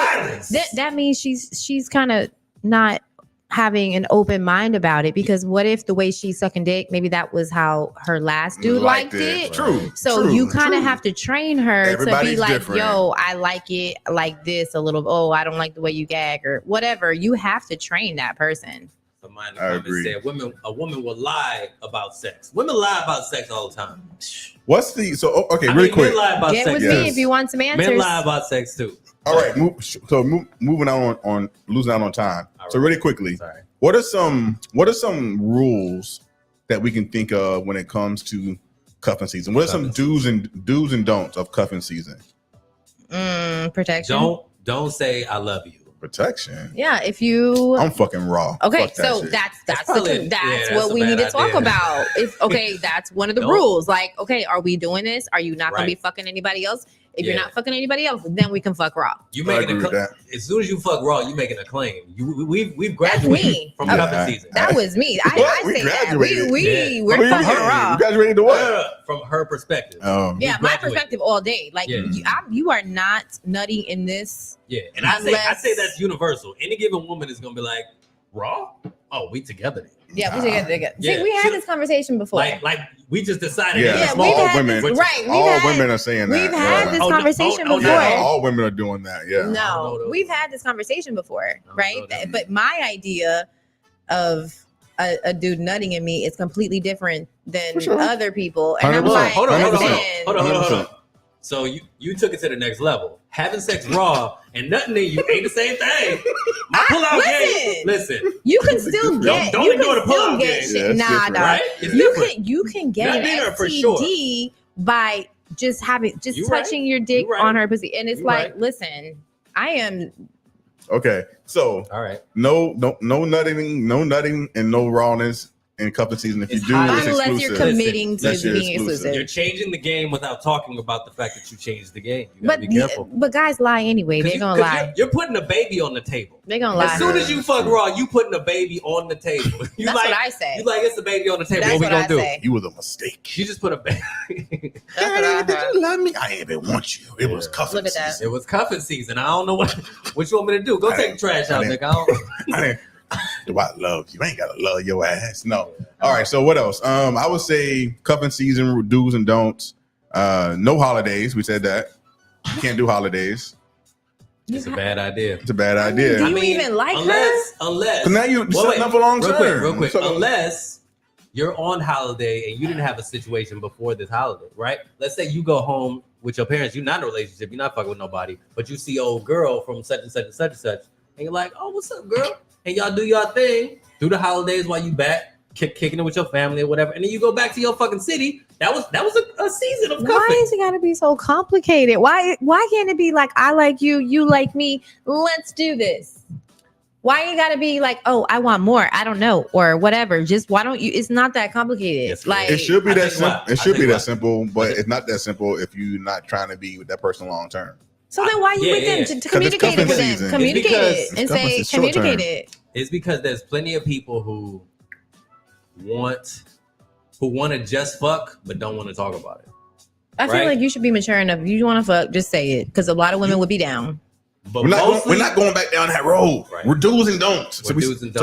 C: that means she's kind of not having an open mind about it, because what if the way she's sucking dick, maybe that was how her last dude liked it.
B: True.
C: So you kind of have to train her
B: Everybody's
C: to be like,
B: different.
C: yo, I like it like this a little. Oh, I don't like the way you gag or whatever. You have to train that person.
A: Somebody in the comments said a woman will lie about sex. Women lie about sex all the time.
B: What's the really quick?
A: Men lie about
C: Get
A: sex.
C: with me if you want some answers.
A: Men lie about sex too.
B: All right, moving on losing out on time. So really quickly,
A: Sorry.
B: what are some rules that we can think of when it comes to cuffing season? What are some do's and don'ts of cuffing season?
C: Protection.
B: Don't
A: say I love you.
B: Protection.
C: Yeah, if you
B: I'm fucking raw.
C: Okay,
B: Fuck that
C: so
B: shit.
C: that's
A: probably-
C: that's
A: yeah,
C: what
A: that's
C: we
A: a
C: need to
A: bad
C: talk
A: idea.
C: about. If that's one of the
A: Don't-
C: rules. Like, okay, are we doing this? Are you not gonna be
A: Right.
C: fucking anybody else? If you're
A: Yeah.
C: not fucking anybody else, then we can fuck raw.
A: You
B: I
A: making
B: agree
A: a
B: with that.
A: as soon as you fuck raw, you making a claim. We've
C: That's
A: graduated
C: me.
A: from
C: Okay.
A: cuffing season.
C: That was me.
B: What?
C: I
B: We
C: say that.
B: graduated.
C: We're
A: Yeah.
C: fucking raw.
B: You graduated to what?
A: From her perspective.
C: Yeah,
A: We
C: my
A: graduated.
C: perspective all day. Like
A: Yeah.
C: you are not nutty in this.
A: Yeah, and I
C: Unless-
A: say that's universal. Any given woman is gonna be like, raw? Oh, we together then.
C: Yeah, we together.
A: Yeah.
C: See, we had this conversation before.
A: Like we just decided.
B: Yeah,
A: that it's
C: we've
A: small.
C: had
B: women.
C: this, right?
B: All women are saying that.
C: We've had this conversation
A: no,
C: before.
B: All women are doing that. Yeah.
C: No, we've had this conversation before, right?
A: know that.
C: But my idea of a dude nutting in me is completely different than
B: For sure.
C: other people. And I'm
B: 100%.
C: like,
A: Hold on.
C: listen,
A: So you took it to the next level. Having sex raw and nothing in you ain't the same thing. My pull-out game. Listen.
C: you can still get.
A: Don't
C: you
A: ignore
C: can
A: the
C: still
A: pull-out
C: get
A: game.
C: shit.
B: Yeah, it's
C: Nah,
B: different.
C: dog.
A: Right? It's
C: You
A: different.
C: can get
A: Not
C: an
A: in her for
C: STD
A: sure.
C: by just
A: You right.
C: touching your dick
A: You right.
C: on her pussy, and it's
A: You
C: like,
A: right.
C: listen, I am.
B: Okay. So
A: All right.
B: no nutting, and no rawness in cuffing season. If you
A: It's
B: do,
A: hot.
B: it's
C: Unless
B: exclusive.
C: you're committing to
B: That's your
C: being
B: exclusive.
C: exclusive.
A: You're changing the game without talking about the fact that you changed the game. You gotta be careful.
C: But guys lie anyway. They're gonna lie.
A: You're putting a baby on the table.
C: They're gonna lie.
A: As soon as you fuck raw, you putting a baby on the table. You
C: That's
A: like,
C: what I say.
A: You like it's a baby on the table.
C: That's
A: what we
C: what
A: gonna
C: I
A: do?
C: say.
B: You was a mistake.
A: You just put a baby.
C: That's what I
B: Did
C: heard.
B: you love me? I didn't even want you. It was cuffing
C: Look at that.
B: season.
A: It was cuffing season. I don't know what you want me to do. Go take the trash out, nigga.
B: I didn't- Do I love you? I ain't gotta love your ass. No. All right. So what else? I would say cuffing season do's and don'ts. No holidays. We said that. You can't do holidays.
A: It's a bad idea.
B: It's a bad idea.
C: Do you even like her?
A: Unless.
B: So now you setting up for long term.
A: Real quick.
B: So-
A: Unless you're on holiday and you didn't have a situation before this holiday, right? Let's say you go home with your parents. You're not in a relationship. You're not fucking with nobody, but you see old girl from such and such and such and such, and you're like, "Oh, what's up, girl?" And y'all do your thing through the holidays while you back kicking it with your family or whatever, and then you go back to your fucking city. That was a season of cuffing.
C: Why is it gotta be so complicated? Why can't it be like, I like you, you like me, let's do this? Why you gotta be like, oh, I want more, I don't know, or whatever? Just why don't you? It's not that complicated.
A: Yes,
C: Like,
B: It should be
A: I
B: that
A: think
B: simple.
A: why-
B: It
A: I
B: should be
A: think
B: that
A: why-
B: simple, but it's not that simple if you're not trying to be with that person long term.
C: so then why you
A: Yeah,
C: with them
A: yeah.
C: to
B: 'Cause it's
C: communicate it
B: cuffing
C: with them?
B: season.
C: Communicate
A: It's
C: it and
B: because
C: say
B: it's short term.
C: communicate it.
A: It's because there's plenty of people who want to just fuck but don't want to talk about it.
C: I feel like you should be mature enough. If you want to fuck, just say it, because a lot of women would be down.
A: But
B: we're not going back down that road.
A: Right.
B: We're do's and don'ts. So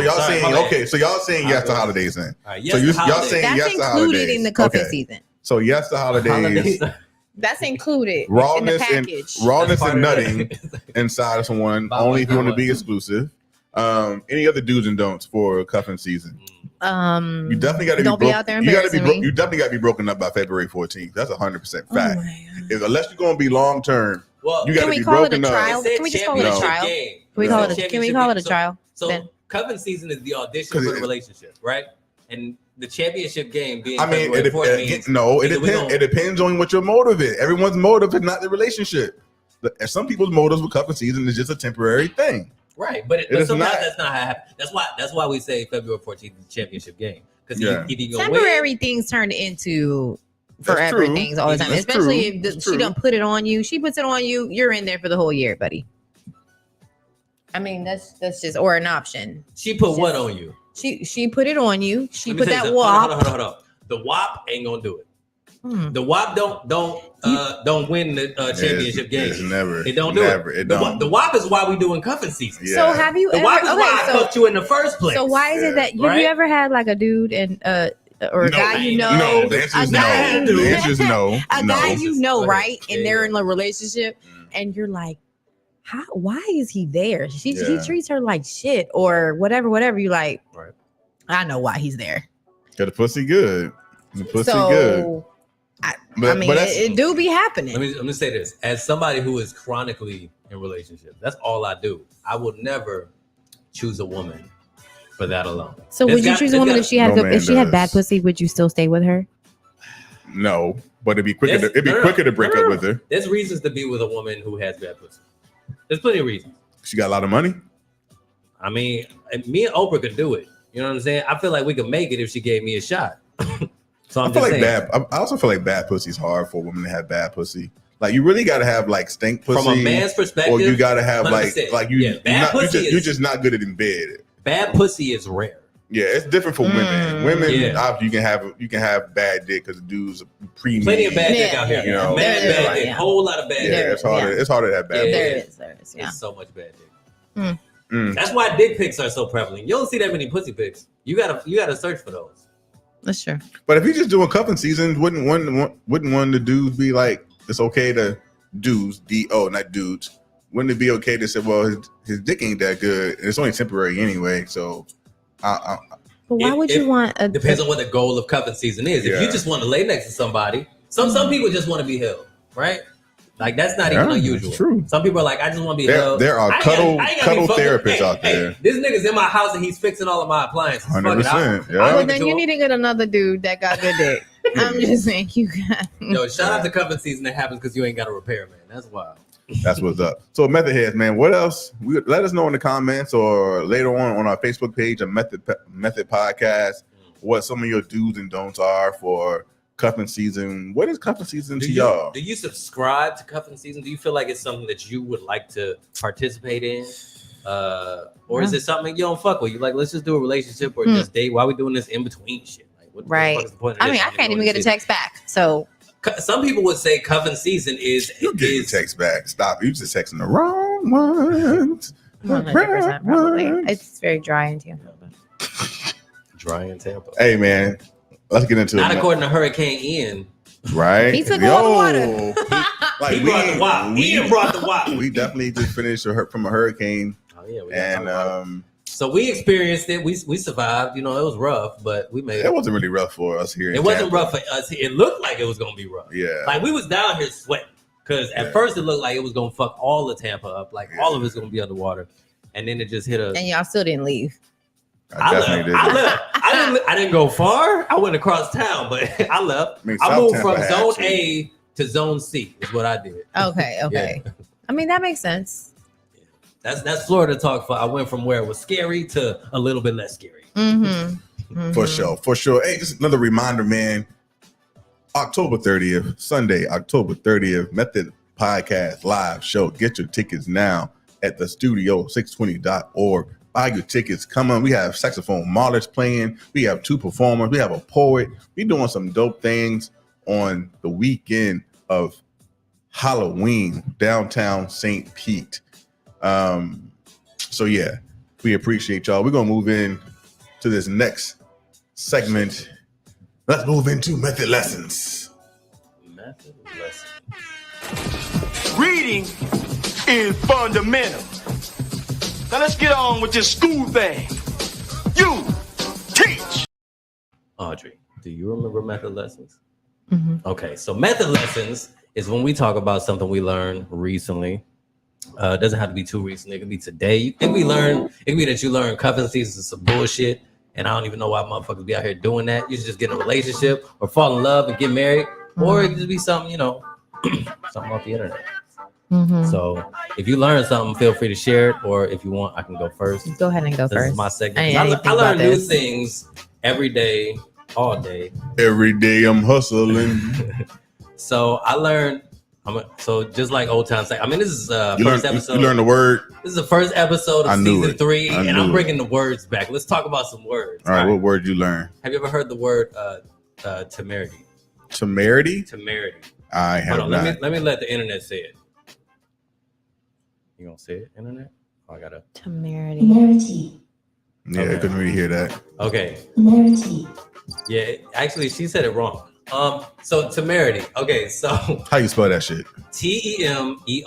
B: y'all saying
A: okay?
B: So y'all saying yes to holidays then?
A: Right,
B: yes, so y'all saying
C: that's
B: yes to holidays.
C: That's included in the cuffing season.
B: So yes to holidays.
C: That's included
B: rawness
C: in the package.
B: And nutting inside of someone. Only if you want to be exclusive. Any other do's and don'ts for cuffing season? You definitely got to
C: don't be out there embarrassing me.
B: You definitely got to be broken up by February 14th. That's 100% fact. Unless you're going to be long term.
A: Well,
B: you got to be broken up.
C: Can we just call it a trial? Can we call it a trial?
A: So cuffing season is the audition for the relationship, right? And the championship game being
B: it depends on what your motive is. Everyone's motive is not the relationship. Some people's motives with cuffing season is just a temporary thing.
A: Right, but sometimes that's not how it happens. That's why we say February 14th is the championship game. Because
C: temporary things turn into forever things all the time. Especially if she don't put it on you. She puts it on you, you're in there for the whole year, buddy. I mean, that's just or an option.
A: She put what on you?
C: She put it on you. She put that WAP.
A: Hold on. The WAP ain't gonna do it. The WAP don't win the championship game. It don't do it. The WAP is why we doing cuffing season.
C: Yeah. So have you?
A: The WAP is why I fucked you in the first place.
C: So why is it that have you ever had like a dude and or a guy you know?
B: No, the answer is no. The answer is no.
C: A guy you know, right? And they're in a relationship, and you're like, why is he there? He treats her like shit or whatever. You like,
A: right.
C: I know why he's there.
B: Got the pussy good. The pussy good.
C: It do be happening.
A: Let me say this. As somebody who is chronically in relationships, that's all I do. I would never choose a woman for that alone.
C: So would you choose a woman if she had had bad pussy? Would you still stay with her?
B: No, but it'd be quicker. Quicker to break up with her.
A: There's reasons to be with a woman who has bad pussy. There's plenty of reasons. She
B: got a lot of money.
A: I mean, me and Oprah could do it. You know what I'm saying? I feel like we could make it if she gave me a shot. So
B: I also feel like bad pussy is hard for a woman to have bad pussy. Like you really got to have like stink pussy
A: from a man's perspective,
B: or you got to have you're just not good at in bed.
A: Bad pussy is rare.
B: Yeah, it's different for women. Women, you can have bad dick because dudes are premium.
A: Plenty of bad dick out here. You know, bad dick. Whole lot of bad dick.
B: Yeah, it's harder to have bad dick.
C: There is.
A: There's so much bad dick. That's why dick pics are so prevalent. You don't see that many pussy pics. You gotta search for those.
C: That's true.
B: But if you're just doing cuffing season, wouldn't one of the dudes be like, it's okay to dudes, not dudes. Wouldn't it be okay to say, well, his dick ain't that good. It's only temporary anyway. So,
C: but why would you want?
A: Depends on what the goal of cuffing season is. If you just want to lay next to somebody, some people just want to be held, right? Like that's not even unusual. True. Some people are like, I just want to be held.
B: There are cuddle therapists out there.
A: This nigga's in my house and he's fixing all of my appliances.
B: 100%.
C: Well, then you need to get another dude that got good dick. I'm just saying, you got.
A: Yo, shout out to cuffing season that happens because you ain't got a repair man. That's wild.
B: That's what's up. So Method Heads, man, what else? Let us know in the comments or later on our Facebook page, a Method Podcast, what some of your do's and don'ts are for cuffing season. What is cuffing season to y'all?
A: Do you subscribe to cuffing season? Do you feel like it's something that you would like to participate in? Or is it something you don't fuck with? You like, let's just do a relationship or just date? Why are we doing this in between shit? Like, what the fuck is the point of this?
C: I mean, I can't even get a text back. So
A: some people would say cuffing season is
B: text back. Stop. You just texting the wrong ones.
C: 100% probably. It's very dry in Tampa.
B: Hey man, let's get into it.
A: Not according to Hurricane Ian.
B: Right?
C: He took all the water.
A: He brought the WAP. Ian brought the WAP.
B: We definitely just finished from a hurricane.
A: Oh yeah. So we experienced it. We survived. You know, it was rough, but we made it.
B: It wasn't really rough for us here.
A: It wasn't rough for us. It looked like it was gonna be rough.
B: Yeah.
A: Like we was down here sweating because at first it looked like it was gonna fuck all of Tampa up. Like all of it's gonna be underwater, and then it just hit us.
C: And y'all still didn't leave.
A: I left. I didn't go far. I went across town, but I left. I moved from Zone A to Zone C. Is what I did.
C: Okay. Yeah. I mean that makes sense.
A: That's Florida talk. I went from where it was scary to a little bit less scary.
B: For sure. Hey, just another reminder, man. October 30th, Sunday, October 30th, Method Podcast live show. Get your tickets now at thestudio620.org. Buy your tickets. Come on. We have saxophone Marlers playing. We have 2 performers. We have a poet. We're doing some dope things on the weekend of Halloween, downtown St. Pete. So yeah, we appreciate y'all. We're gonna move in to this next segment. Let's move into method lessons.
A: Method lessons.
H: Reading is fundamental. Now let's get on with this school thing. You teach.
A: Audrey, do you remember method lessons?
C: Mm-hmm.
A: Okay, so method lessons is when we talk about something we learned recently. It doesn't have to be too recent. It could be today. It could be that you learned cuffing season is some bullshit, and I don't even know why motherfuckers be out here doing that. You should just get in a relationship or fall in love and get married, or it could just be something, something off the internet.
C: Mm-hmm.
A: So if you learn something, feel free to share it, or if you want, I can go first.
C: Go ahead and go
A: This
C: first.
A: is my segment.
C: I
A: I learn new things every day, all day.
B: Every day I'm hustling.
A: So I learned. So just like Old Town Say, this is first episode.
B: You learned the word.
A: This is the first episode of season 3, and I'm bringing the words back. Let's talk about some words.
B: All right, what word you learn?
A: Have you ever heard the word temerity?
B: Temerity?
A: Temerity.
B: I have
A: Hold on,
B: not.
A: let me let the internet say it. You gonna say it, internet? Oh, I gotta.
C: Temerity.
G: Temerity.
B: Yeah,
A: Okay.
B: I couldn't really hear that.
A: Okay.
G: Temerity.
A: Yeah, actually, she said it wrong. So temerity. Okay, so
B: How you spell that shit?
A: Temerity.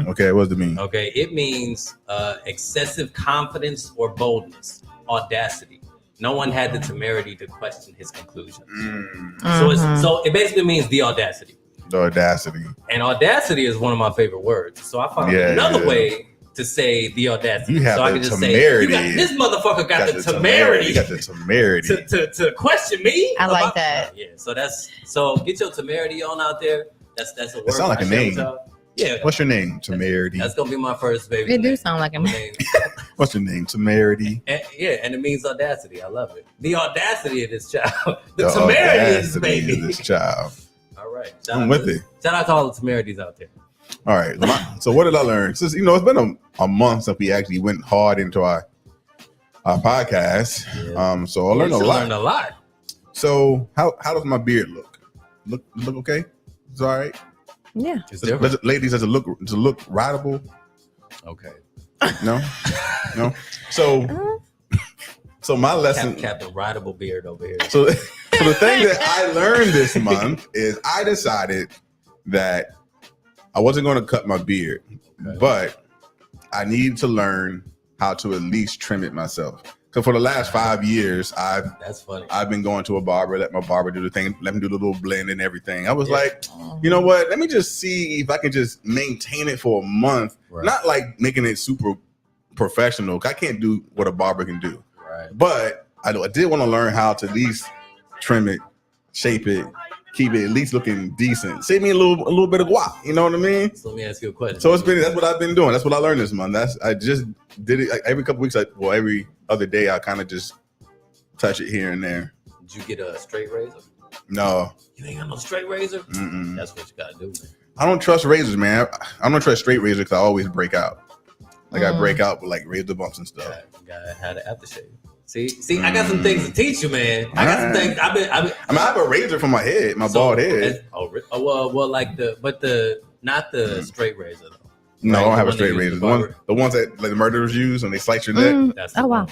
B: Okay, what does it mean?
A: Okay, it means excessive confidence or boldness, audacity. No one had the temerity to question his conclusions. So it basically means the audacity.
B: The audacity.
A: And audacity is one of my favorite words. So I found another way to say the audacity.
B: You have
A: so
B: the
A: I can just
B: temerity.
A: say, this motherfucker got the temerity.
B: You got the temerity.
A: to question me.
C: I like that.
A: Yeah. So get your temerity on out there. That's a word.
B: It sound like a name.
A: Yeah.
B: What's your name? Temerity.
A: That's gonna be my first baby.
C: It do sound like a
A: name.
B: What's your name? Temerity.
A: And it means audacity. I love it. The audacity of this child. The temerity of this baby.
B: Of this child.
A: All right.
B: I'm with it.
A: Shout out to all the temerities out there.
B: All right. So what did I learn? Since it's been a month since we actually went hard into our podcast.
A: Yeah.
B: So I learned a lot.
A: Learned a lot.
B: So how does my beard look? Look okay? It's all right.
C: Yeah.
B: Ladies, does it look rideable?
A: Okay.
B: No. So my lesson,
A: Captain Rideable Beard over here.
B: So the thing that I learned this month is I decided that I wasn't going to cut my beard, but I needed to how to at least trim it myself. So for the last 5 years,
A: That's funny.
B: I've been going to a barber, let my barber do the thing, let him do the little blend and everything. I was like, you know what? Let me just see if I can just maintain it for a month.
A: Right.
B: Not like making it super professional. I can't do what a barber can do.
A: Right.
B: But I did want to learn how to at least trim it, shape it, keep it at least looking decent. Save me a little bit of guap. You know what I mean?
A: So let me ask you a question.
B: So that's what I've been doing. That's what I learned this month. I just did it every couple weeks. Every other day I kind of just touch it here and there.
A: Did you get a straight razor?
B: No.
A: You ain't got no straight razor?
B: Mm-mm.
A: That's what you gotta do, man.
B: I don't trust razors, man. I don't trust straight razors because I always break out. Like I break out with like razor bumps and stuff.
A: You gotta have the aftershave. See, I got some things to teach you, man. I got some things. I have a
B: razor for my head, my bald head.
A: Well, like not the straight razor though.
B: No,
A: right?
B: I don't have a straight razor. The ones that like the murderers use when they slice your neck.
A: That's the one.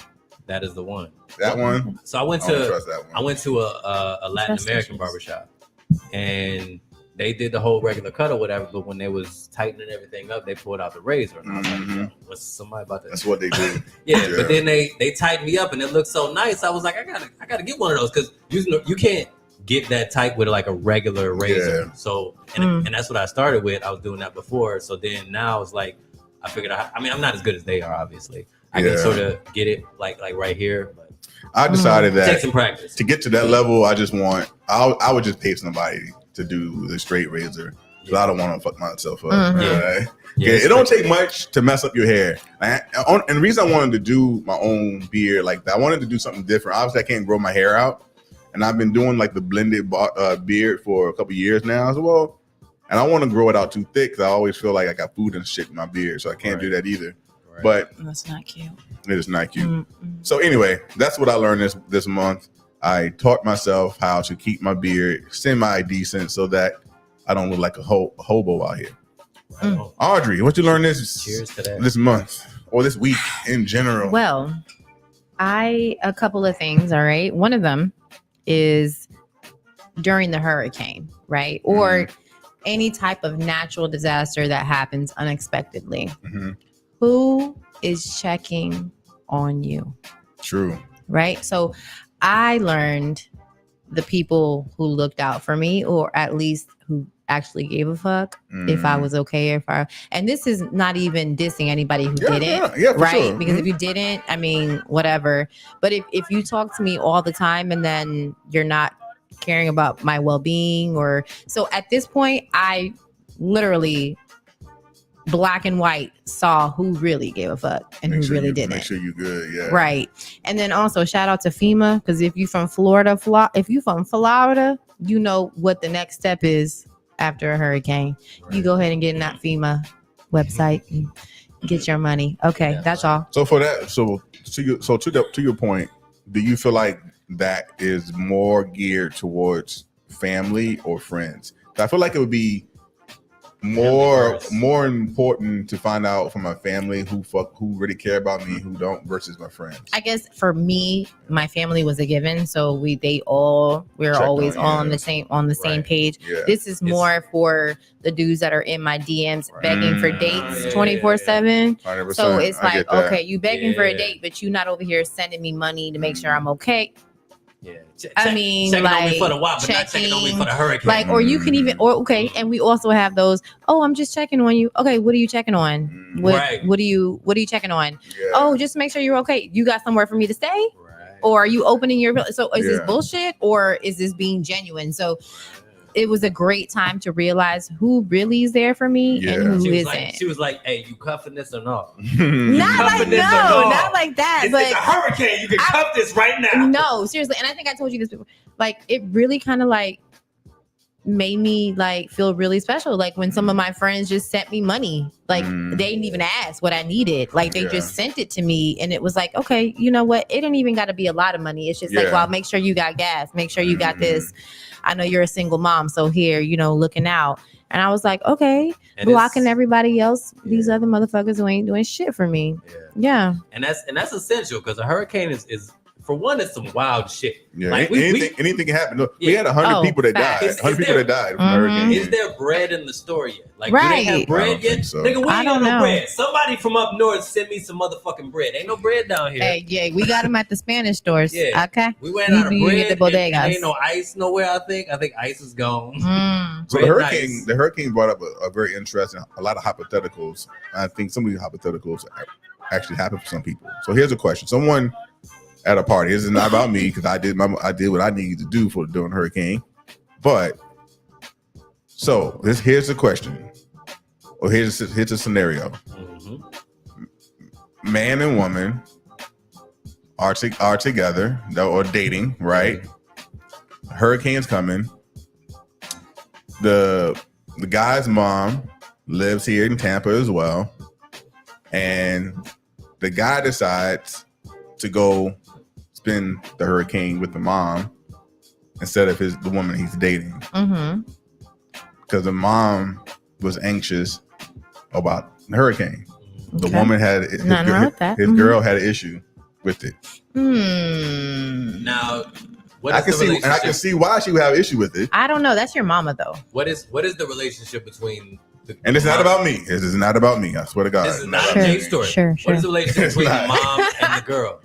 A: That is the one.
B: That one.
A: So I went to a Latin American barbershop, and they did the whole regular cut or whatever. But when they was tightening everything up, they pulled out the razor. And I was like, what's somebody about that?
B: That's what they do.
A: yeah, but then they tightened me up, and it looked so nice. I was like, I gotta get one of those because you can't get that tight with like a regular razor.
B: Yeah.
A: So and that's what I started with. I was doing that before. So then now it's like I figured out. I mean, I'm not as good as they are, obviously. I can sort of get it like right here, but
B: I decided that
A: take some practice
B: to get to that level. I would just pay somebody to do the straight razor. So I don't want to fuck myself up. Right? It don't take much to mess up your hair. And the reason I wanted to do my own beard like that, I wanted to do something different. Obviously, I can't grow my hair out, and I've been doing like the blended beard for a couple years now as well. And I want to grow it out too thick because I always feel like I got food and shit in my beard, so I can't do that either. But
E: that's not cute.
B: It is not cute. So anyway, that's what I learned this month. I taught myself how to keep my beard semi-decent so that I don't look like a hobo out here. Audrey, what you learned this month or this week in general?
C: Well, a couple of things, all right? One of them is during the hurricane, right? Or any type of natural disaster that happens unexpectedly. Who is checking on you?
B: True.
C: Right? So I learned the people who looked out for me, or at least who actually gave a fuck if I was okay, and this is not even dissing anybody who didn't, right?
B: Sure.
C: Because if you didn't, I mean, whatever. But if you talk to me all the time and then you're not caring about my well-being, or so at this point, I literally black and white saw who really gave a fuck and who really didn't.
B: Make sure you good, yeah.
C: Right. And then also shout out to FEMA, because if you from Florida, you know what the next step is after a hurricane. Right. You go ahead and get in that FEMA website and get your money. Okay, that's all.
B: So for that, to your point, do you feel like that is more geared towards family or friends? I feel like it would be more important to find out from my family who really care about me, who don't, versus my friends.
C: I guess for me, my family was a given, so we're always all on the same page. Yeah. This is more for the dudes that are in my DMs begging for dates 24/7. So it's like, okay, you begging for a date, but you not over here sending me money to make sure I'm okay.
A: Yeah,
C: I mean,
A: checking
C: like,
A: on me for the wild, but not checking on me for the hurricane.
C: Like, or you can even, and we also have those. Oh, I'm just checking on you. Okay, what are you checking on? What are you checking on? Yeah. Oh, just to make sure you're okay. You got somewhere for me to stay, or are you opening your? So is this bullshit or is this being genuine? So it was a great time to realize who really is there for me and who isn't.
A: She was like, "Hey, you cuffing this or not?"
C: Not like that.
A: It's a hurricane. You can cuff this right now.
C: No, seriously. And I think I told you this before. Like, it really kind of like made me like feel really special. Like when some of my friends just sent me money, like they didn't even ask what I needed. Like they just sent it to me, and it was like, okay, you know what? It didn't even got to be a lot of money. It's just like, well, make sure you got gas. Make sure you got this. I know you're a single mom, so here, looking out. And I was like, okay, and blocking everybody else, these other motherfuckers who ain't doing shit for me. Yeah.
A: And that's essential, because a hurricane is for one, it's some wild shit.
B: Yeah, like anything can happen. Look, we had 100 people that died. 100 people that died from the hurricane.
A: Is there bread in the store yet? Like, do they have bread yet?
B: So.
A: Nigga, we ain't got no bread. Somebody from up north send me some motherfucking bread. Ain't no bread down here.
C: Hey, yeah, we got them at the Spanish stores.
A: Yeah.
C: Okay.
A: We went out of bread. And ain't no ice nowhere, I think. I think ice is gone.
B: So the hurricane brought up a very interesting, a lot of hypotheticals. I think some of these hypotheticals actually happen for some people. So here's a question. Someone at a party. This is not about me, because I did what I needed to do during hurricane. But so here's the question, or here's a scenario. Man and woman are together or dating, right? Hurricane's coming. The guy's mom lives here in Tampa as well, and the guy decides to go spend the hurricane with the mom instead of the woman he's dating, because the mom was anxious about the hurricane. The woman had his girl had an issue with it.
A: Now,
B: I can see why she would have an issue with it.
C: I don't know. That's your mama, though.
A: What is the relationship between?
B: And it's not about me. This is not about me. I swear to God.
A: This is not a Jay story.
C: Sure.
A: What is the relationship between the mom and the girl?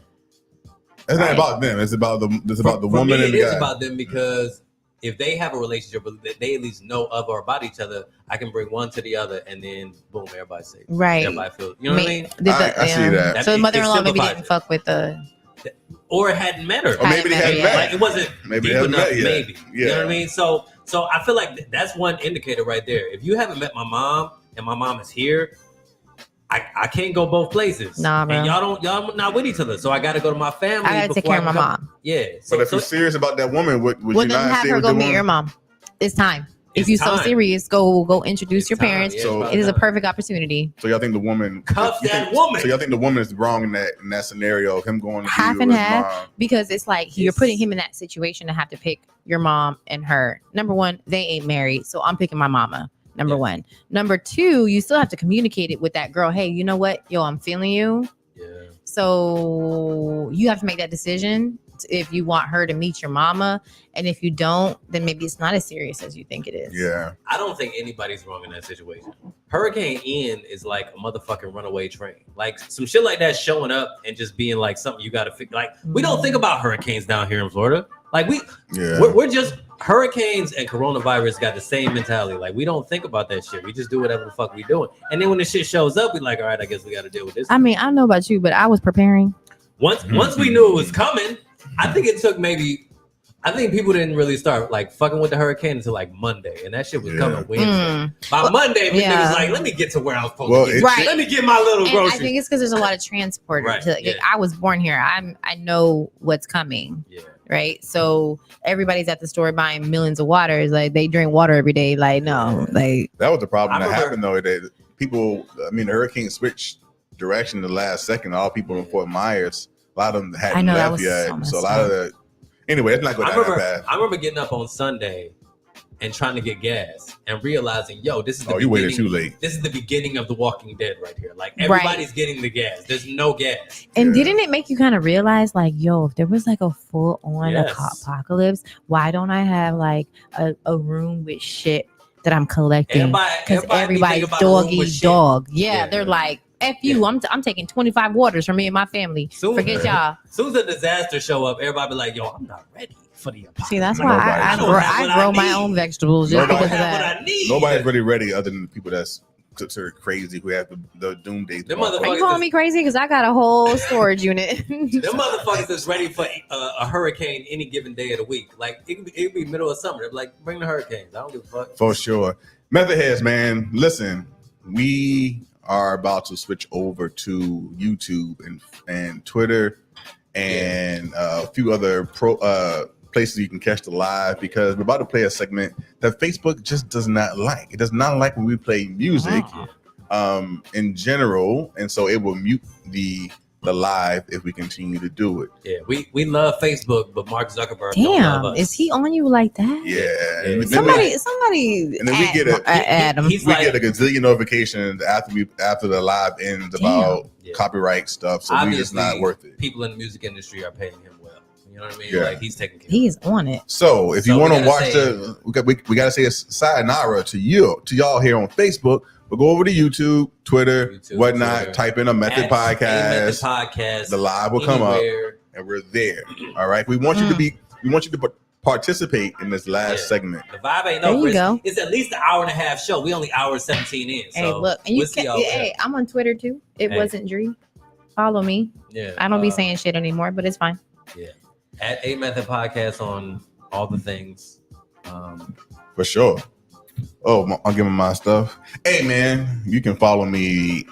B: It's not about them. It's about the woman and the guy.
A: It is about them, because if they have a relationship, but they at least know of or about each other, I can bring one to the other, and then boom, everybody's safe.
C: Right.
A: Everybody feels. You know what I mean?
B: I see that.
C: So the mother-in-law maybe didn't fuck with
A: or hadn't met her.
B: Or maybe they hadn't met.
A: Like, it wasn't
B: maybe
A: deep enough. Maybe.
B: Yeah.
A: You know what I mean? So I feel like that's one indicator right there. If you haven't met my mom and my mom is here, I can't go both places.
C: Nah, bro.
A: And y'all not with each other. So I got to go to my family.
C: I got to take care of my mom.
A: Yeah.
B: But if you're serious about that woman, would you not
C: have her go meet your mom? It's time. if you're so serious, go introduce your parents.
A: Yeah,
B: So
C: it is a perfect opportunity.
B: So y'all think the woman
A: cuff that woman?
B: So y'all think the woman is wrong in that scenario of him going to
C: half
B: be
C: and
B: with his
C: half
B: mom?
C: because it's like you're putting him in that situation to have to pick your mom and her. Number one, they ain't married, so I'm picking my mama. Number one. Number two, you still have to communicate it with that girl. Hey, you know what? Yo, I'm feeling you.
A: Yeah.
C: So you have to make that decision if you want her to meet your mama, and if you don't, then maybe it's not as serious as you think it is.
B: Yeah.
A: I don't think anybody's wrong in that situation. Hurricane Ian is like a motherfucking runaway train. Like some shit like that showing up and just being like something you got to fix. Like we don't think about hurricanes down here in Florida. Like we're just hurricanes and coronavirus got the same mentality. Like we don't think about that shit. We just do whatever the fuck we doing. And then when the shit shows up, we like, all right, I guess we got to deal with this.
C: I mean, I don't know about you, but I was preparing.
A: Once we knew it was coming, I think it took I think people didn't really start like fucking with the hurricane until like Monday, and that shit was coming Wednesday. By Monday, it was like, let me get to where I was supposed to get.
C: Right.
A: Let me get my little groceries.
C: I think it's because there's a lot of transport.
A: Right.
C: I was born here. I know what's coming.
A: Yeah.
C: Right. So everybody's at the store buying millions of waters. Like they drink water every day. Like no, like
B: that was the problem that happened though. That people, I mean, the hurricane switched direction the last second. All people in Fort Myers, a lot of them hadn't left yet. So a lot of the anyway, it's not going that bad.
A: I remember getting up on Sunday and trying to get gas and realizing, yo, this is the
B: you waited too late.
A: This is the beginning of The Walking Dead right here. Like everybody's getting the gas. There's no gas.
C: And didn't it make you kind of realize, like, yo, if there was like a full on apocalypse, why don't I have like a room with shit that I'm collecting? Because everybody's dog eat dog. Yeah, they're like, F you, I'm taking 25 waters for me and my family. Forget y'all.
A: As soon as the disaster show up, everybody be like, yo, I'm not ready for the apocalypse.
C: See, that's why I grow my own vegetables just because of that.
B: Nobody's really ready other than the people that's considered crazy who have the doomsday.
C: Are you calling me crazy? Because I got a whole storage unit.
A: Them motherfuckers is ready for a hurricane any given day of the week. Like it could be middle of summer. They're like, bring the hurricanes. I don't give a fuck.
B: For sure. Method heads, man. Listen, we are about to switch over to YouTube and Twitter and a few other places you can catch the live, because we're about to play a segment that Facebook just does not like. It does not like when we play music in general, and so it will mute the live if we continue to do it.
A: Yeah, we love Facebook, but Mark Zuckerberg don't love us.
C: Is he on you like that?
B: Yeah.
C: And somebody
B: and then we get a gazillion notifications after the live ends about copyright stuff. So
A: obviously,
B: it's not worth it.
A: People in the music industry are paying him well. You know what I mean?
B: Yeah.
A: Like he's taking care.
C: He's on it.
B: So if you want to watch we got to say a sayonara to y'all here on Facebook. But go over to YouTube, Twitter, whatnot. Type in a Method Podcast. The live will come up, and we're there. All right. We want you to participate in this last segment.
A: The vibe ain't no. It's at least an hour and a half show. We only hour 17 in. So
C: hey, look, and you can. Hey, I'm on Twitter too. It wasn't Dree. Follow me.
A: Yeah.
C: I don't be saying shit anymore, but it's fine.
A: Yeah. At A Method Podcast on all the things.
B: For sure. Oh, I'll give him my stuff. Hey, man, you can follow me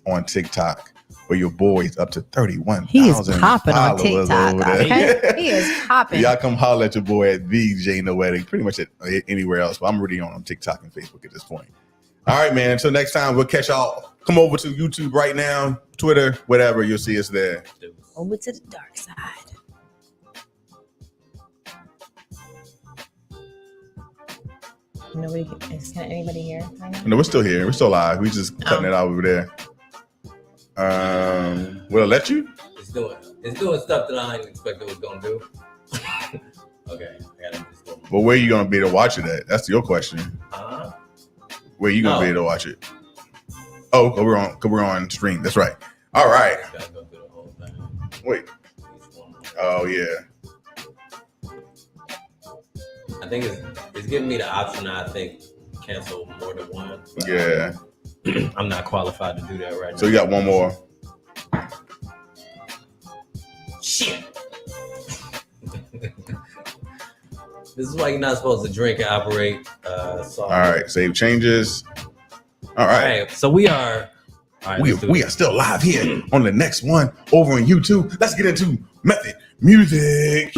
B: on TikTok, where your boy's up to 31,000.
C: He is popping on TikTok.
B: Okay?
C: He is popping.
B: Y'all come holler at your boy at VJ Noetic, pretty much anywhere else. But I'm really on TikTok and Facebook at this point. All right, man. Until next time, we'll catch y'all. Come over to YouTube right now, Twitter, whatever. You'll see us there.
C: Over to the dark side. Is anybody here right now?
B: No, we're still here. We're still live. We just cutting it out over there. Will it let you?
A: It's doing stuff that I didn't expect it was gonna do. Okay, I gotta just go.
B: But where are you gonna be able to watch it at? That's your question. Where are you gonna be able to watch it? Oh, we're on stream. That's right. All right.
A: Go through the whole thing.
B: Wait. Oh yeah.
A: I think it's giving me the option. I think cancel more than one.
B: Yeah.
A: I'm not qualified to do that right now.
B: So you got one more.
A: Shit. This is why you're not supposed to drink and operate.
B: All right. Save changes. All right.
A: So we are.
B: We are still live here on the next one over on YouTube. Let's get into Method Music.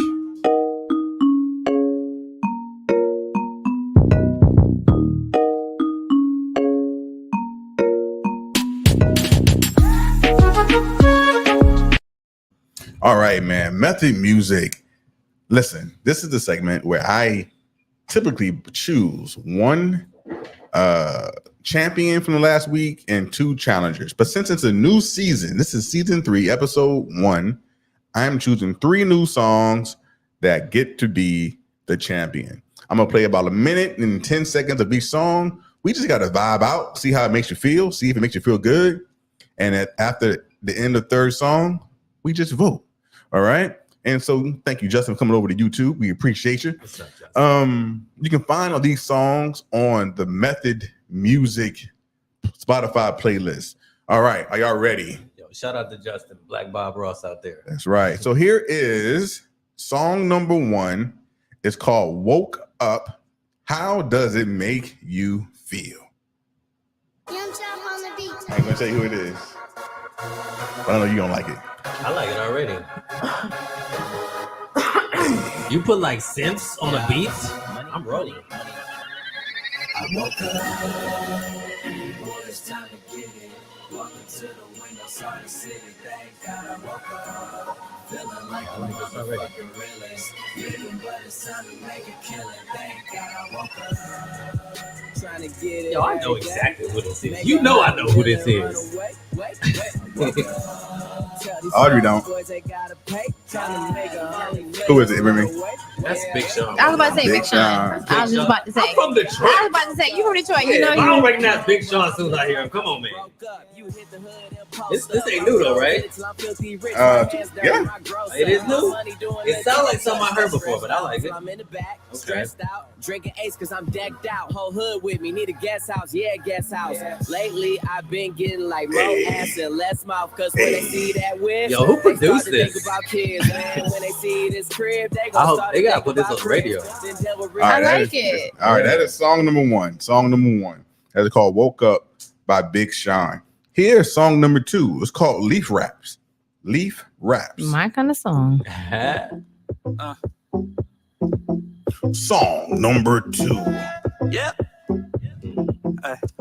B: All right, man. Method Music. Listen, this is the segment where I typically choose one champion from the last week and 2 challengers. But since it's a new season, this is season 3, episode 1, I'm choosing 3 new songs that get to be the champion. I'm going to play about a minute and 10 seconds of each song. We just got to vibe out, see how it makes you feel, see if it makes you feel good. And after the end of the 3rd song, we just vote. All right. And so thank you, Justin, for coming over to YouTube. We appreciate you. You can find all these songs on the Method Music Spotify playlist. All right. Are y'all ready?
A: Yo, shout out to Justin, Black Bob Ross out there.
B: That's right. So here is song number 1. It's called Woke Up. How does it make you feel?
G: Young Chop on the beat.
B: I ain't gonna tell you who it is. I don't know you don't like it.
A: I like it already. You put like synths on the beats, I'm rolling.
I: I woke up, boy, it's time to get it. Walking to the window, saw the city, thank God I woke up. Feeling like a motherfucking realist. Living, but it's time to make a killing, thank God I woke up. Trying to get it.
A: Yo, I know exactly who this is. You know I know who this is.
B: Audrey don't. Who is it, Remy?
A: That's Big Sean.
C: I was about to say Big Sean. I was just about to say.
A: I'm from Detroit.
C: I was about to say you from Detroit. You know
A: I don't recognize Big Sean as soon as I hear him. Come on, man. This ain't new though, right?
B: Yeah.
A: It is new. It sounds like something I heard before, but I like it. Okay.
I: Drinking ace cause I'm decked out. Whole hood with me, need a guest house, yeah, guest house. Lately I've been getting like more ass and less mouth. Cause when they see that whip,
A: yo, who produced this?
I: Think about kids, man. When they see this crib, they
A: I hope they gotta put this on the radio.
C: I like it.
B: All right, that is song number 1. Song number 1. That's called Woke Up by Big Sean. Here's song number 2. It's called Leaf Raps. Leaf Raps.
C: My kind of song.
B: Song number 2.
I: Yep.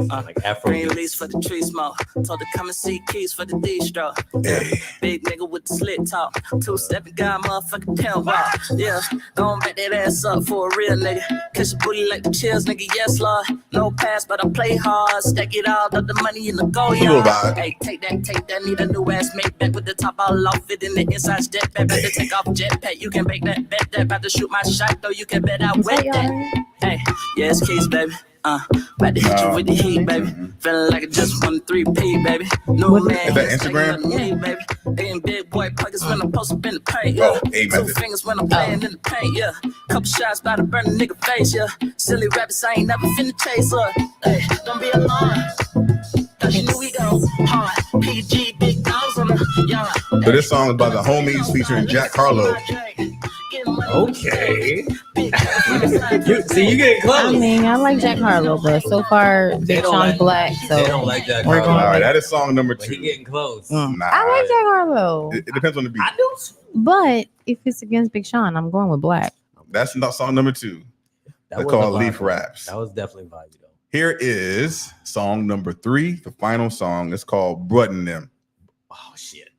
A: Like Afro
I: Green
A: beats.
I: leaves for the tree smoke. Told her come and see keys for the D-stroke.
B: Hey.
I: Big nigga with the slit talk. 2-stepping guy, motherfucking tail walk. Yeah, gon' back that ass up for a real nigga. Kiss your booty like the chills, nigga. Yes, Lord. No pass, but I play hard. Stack it all, up the money in the go yard. Hey, take that. Need a new ass make back with the top all off. Fit in the inside step back. Better take off jetpack. You can make that, bet that. About to shoot my shot, though. You can bet I wet that. Hey, yeah, it's keys, baby. About to hit you with the heat, baby. Feeling like I just won 3P, baby. No man.
B: Is that Instagram?
I: Me, baby. And big boy pockets when I'm post up in the paint, yeah. Two fingers when I'm playing in the paint, yeah. Couple shots about to burn a nigga face, yeah. Silly rabbits, I ain't never finna chase her. Hey, don't be alarmed. Cause you knew we go hard. PG, big dogs on the yard.
B: So this song is by the Homies featuring Jack Harlow.
A: Okay. You getting close.
C: I mean, I like Jack Harlow, but so far Big Sean's black, so
A: they don't like Jack
C: we're
A: Harlow.
C: going.
B: All right, that is song number 2.
A: He getting close.
B: Nah,
C: I like Jack Harlow,
B: it depends on the beat.
A: I do.
C: but if it's against Big Sean, I'm going with black.
B: That's not song number 2. That's
A: was
B: called
A: a vibe,
B: Leaf
A: though.
B: Raps.
A: That was definitely vibey though.
B: Here is song number 3, the final song. It's called Bruttin' Them.
A: Oh shit.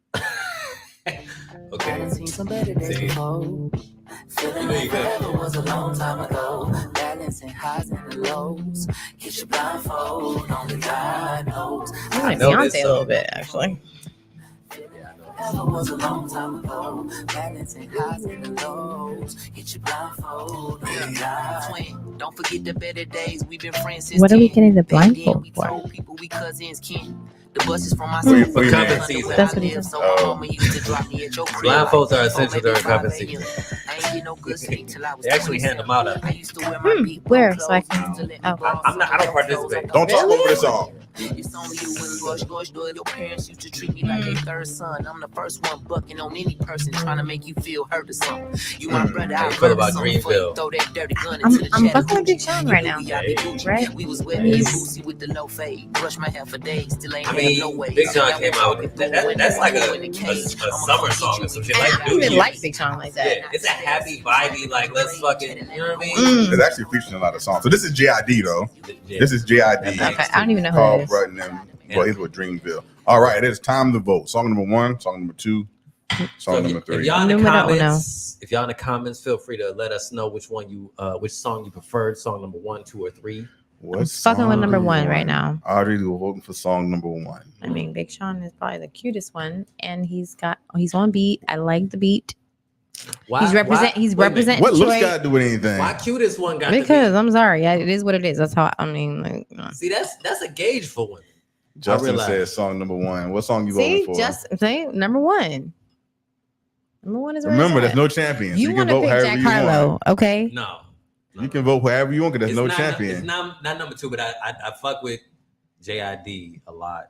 A: Okay.
I: Seen some better days before. Feeling like forever was a long time ago. Balancing highs and the lows. Get your blindfold, only God knows.
C: I like
A: know
C: Beyonce
A: this
C: a little bit, actually.
I: Forever was a long time ago. Balancing highs and the lows. Get your blindfold, only God. Don't forget the better days. We've been friends since.
C: What are we
I: 10.
C: getting the
I: Back then,
C: blindfold
I: we
C: for?
I: told people we cousins kin. The bus is from my
B: For
I: city.
B: cuffing
A: season.
C: That's what he said.
I: So my mama used to drop me at your crib.
A: Blindfolds are
I: like
A: essential
I: 4,
A: during
I: maybe
A: cuffing
I: 5
A: season.
I: I ain't get no good sleep till I was
A: They actually hand them out at
I: I used to wear my beat
C: Where?
I: clothes,
C: So I can-
I: used to let me
C: oh.
I: borrow
A: I don't participate.
B: Don't talk over the song.
I: It's only you and Rush. Your parents used to treat me like a third son. I'm the first one bucking on any person trying to make you feel hurt or something. You my brother,
A: How
I: I
A: you feel about
I: something for
A: Greenville?
I: you. Throw that dirty gun
C: I'm
I: into the
C: fucking
I: Chattahoochee.
C: with Big Sean right now, right?
I: We was with me and Boosie with the low fade. Brush my hair for days, still ain't
A: I
I: had
A: mean,
I: no way.
A: Big Sean came out with that's like a summer song or some shit.
C: And
A: Like
C: I don't even
A: New
C: like
A: Year's.
C: Big Sean like
A: Yeah,
C: that.
A: it's a happy, vibey, like let's fucking, you know what I mean?
B: It's actually featuring a lot of songs. So this is JID though. This is JID.
C: Okay, I don't even know who
B: Called
C: it is.
B: Bruttin' Them. Well, he's with Dreamville. All right, it is time to vote. Song number 1, song number 2. Song number 3.
A: If y'all in the
C: Numero
A: comments, feel free to let us know which song you preferred, song number 1, 2, or 3.
B: What's
C: fucking with
B: song
C: number 1 right now.
B: Audrey, we're voting for song number 1.
C: I mean, Big Sean is probably the cutest one, and he's on beat. I like the beat. He's representing
B: What looks
C: Detroit.
B: got to do with anything?
A: Why cutest one got
C: Because I'm sorry, it is what it is. That's how I mean. Like,
A: See, that's a gauge for one.
B: Justin says song number 1. What song you voting for?
C: Number 1. Number 1 is
B: remember there's no champion.
C: You want to pick Jack Harlow, okay?
A: No.
B: You can vote whoever you want because there's no champion.
A: It's not number 2, but I fuck with JID a lot.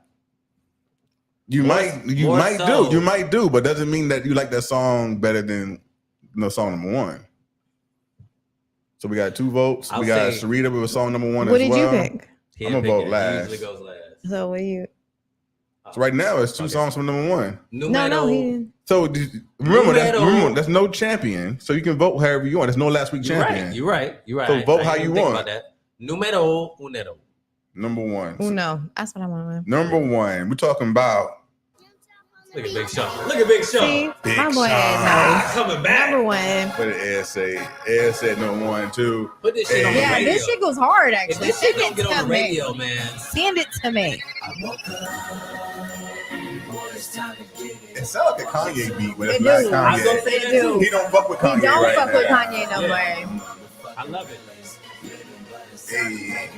B: You might do, but doesn't mean that you like that song better than song number 1. So we got 2 votes. We got Sarita with song number 1
C: what
B: as
C: did
B: well.
C: you pick?
B: I'm gonna vote last.
A: He usually goes last.
C: So what do you?
B: So right now it's 2 songs from number 1.
C: No, he didn't.
B: So remember that's no champion. So you can vote however you want. There's no last week champion.
A: You're right.
B: So vote how you want.
A: About that. Numero uno.
B: Number 1.
C: Uno. That's what I want.
B: Number 1. We're talking about.
A: Look at Big Sean.
C: See,
B: Big
C: my boy
B: Sean.
A: Coming back.
C: Number 1.
B: What did Ed say? Ed said number 1, 2.
A: Put this shit on the radio.
C: Yeah, this shit goes hard. Actually,
A: If this shit don't get on the radio, man.
C: Send it to me.
B: It sounds like a Kanye beat, but it's
C: It
B: not
C: do.
B: Kanye.
A: I was gonna say that too.
B: He don't fuck with Kanye
C: He don't
B: right
C: fuck
B: now.
C: with Kanye no more.
A: I love it.
B: Hey.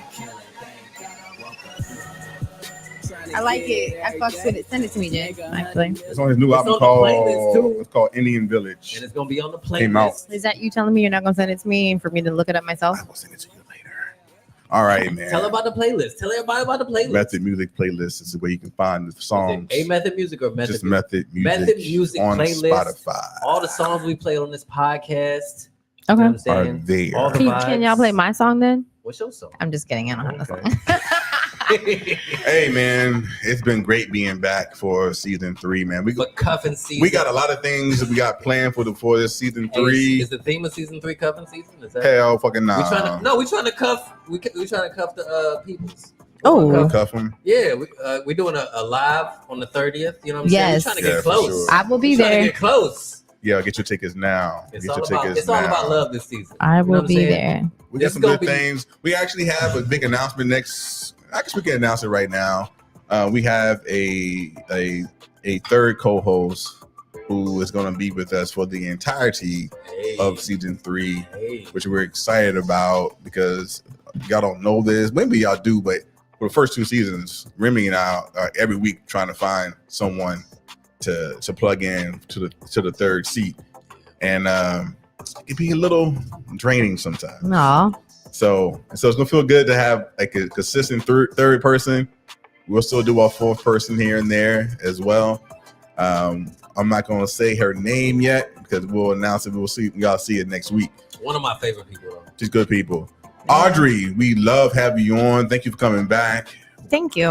C: I like it. I fucks with it. Send it to me, Jay. Actually,
B: It's on his new album
A: on the playlist, too.
B: called. It's called Indian Village.
A: And it's gonna be on the
B: Came out.
A: playlist.
C: is that you telling me you're not gonna send it to me and for me to look it up myself?
B: I will send it to you later. All right, man.
A: Tell about the playlist. Tell everybody about the playlist.
B: Method Music playlist is where you can find the songs.
A: Is it A Method Music or Method
B: Just
A: Music?
B: Method Music.
A: Method Music
B: on
A: playlist.
B: Spotify.
A: All the songs we played on this podcast.
C: Okay.
A: You know what I'm
B: Are
A: saying?
B: there.
A: All the
C: Can y'all
A: vibes.
C: play my song then?
A: What's your song?
C: I'm just kidding. I don't have a
A: Okay.
C: song.
B: Hey, man, it's been great being back for season 3, man.
A: But Cuffin season.
B: We got a lot of things that we got planned for this season 3.
A: Is the theme of season 3 Cuffin season? Is that?
B: Hell, fucking nah.
A: We trying to cuff. We trying to cuff the peoples.
C: Oh,
B: Cuff them.
A: Yeah, we doing a live on the 30th. You know what I'm
C: Yes.
A: saying? We're trying to get
B: for
A: close.
B: sure.
C: I will be
A: We're trying to
C: there.
A: get close.
B: Yeah, get your tickets now.
A: It's
B: Get
A: all
B: your
A: about
B: tickets
A: it's all
B: now.
A: about love this season.
C: I
A: You know
C: will
A: what I'm
C: be
A: saying?
C: there.
B: We got
A: It's
B: some
A: gonna
B: good
A: be-
B: things. We actually have a big announcement next. I guess we can announce it right now. We have a third co-host who is going to be with us for the entirety of season 3, which we're excited about because y'all don't know this. Maybe y'all do, but for the first 2 seasons, Remy and I are every week trying to find someone to plug in to the third seat, and it can be a little draining sometimes.
C: No.
B: So it's gonna feel good to have like a consistent third person. We'll still do our 4th person here and there as well. I'm not gonna say her name yet because we'll announce it. We'll see. Y'all see it next week.
A: One of my favorite people, though.
B: Just good people. Audrey, we love having you on. Thank you for coming back.
C: Thank you.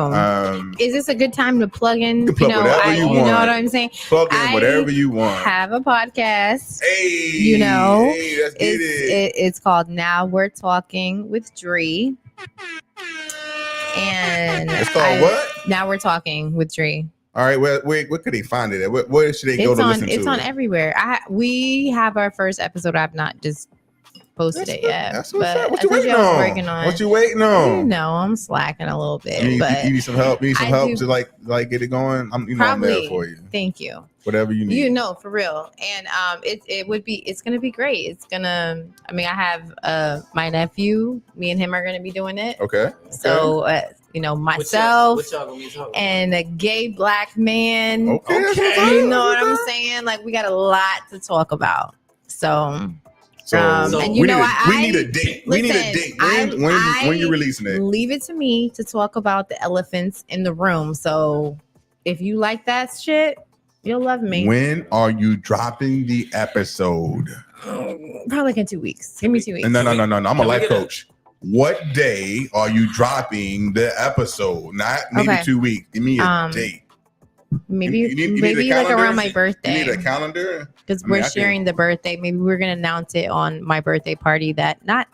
C: Is this a good time to plug in?
B: You can plug whatever you
C: you know
B: want.
C: what I'm saying?
B: Plug in whatever you want.
C: Have a podcast.
B: Hey,
C: You know,
B: hey, let's get it.
C: It's called Now We're Talking with Dree. And
B: It's called what?
C: Now We're Talking with Dree.
B: All right, where could they find it at? Where should they go to listen to it?
C: It's on everywhere. We have our first episode. I've not just posted it yet.
B: That's what's
C: but
B: up. What
C: I
B: you
C: told
B: waiting
C: you I was
B: on?
C: working on.
B: What you waiting on?
C: You know, I'm slacking a little bit.
B: You
C: but
B: need some help. You need some
C: I
B: help
C: do-
B: to like get it going. I'm there
C: Probably.
B: for you.
C: Thank you.
B: Whatever you need.
C: You know, for real. And it's gonna be great. I have my nephew, me and him are gonna be doing it.
B: Okay.
C: So myself
A: What y'all gonna be talking
C: and a gay black man.
B: Okay. that's what's
C: You
B: up.
C: know what I'm saying? Like we got a lot to talk about. So
B: So
C: and you
B: we
C: know,
B: need a date. We need a date. When you releasing it?
C: leave it to me to talk about the elephants in the room. So if you like that shit, you'll love me.
B: When are you dropping the episode?
C: Probably like in 2 weeks. Give me 2 weeks.
B: No. I'm a
A: Can we
B: life
A: get a-
B: coach. What day are you dropping the episode? Not maybe
C: Okay.
B: 2 weeks. Give me a date.
C: Maybe
B: You need a
C: maybe like
B: calendar?
C: around my
B: You
C: birthday.
B: need a calendar?
C: Because
B: I mean,
C: we're
B: I can-
C: sharing the birthday. Maybe we're gonna announce it on my birthday party. That not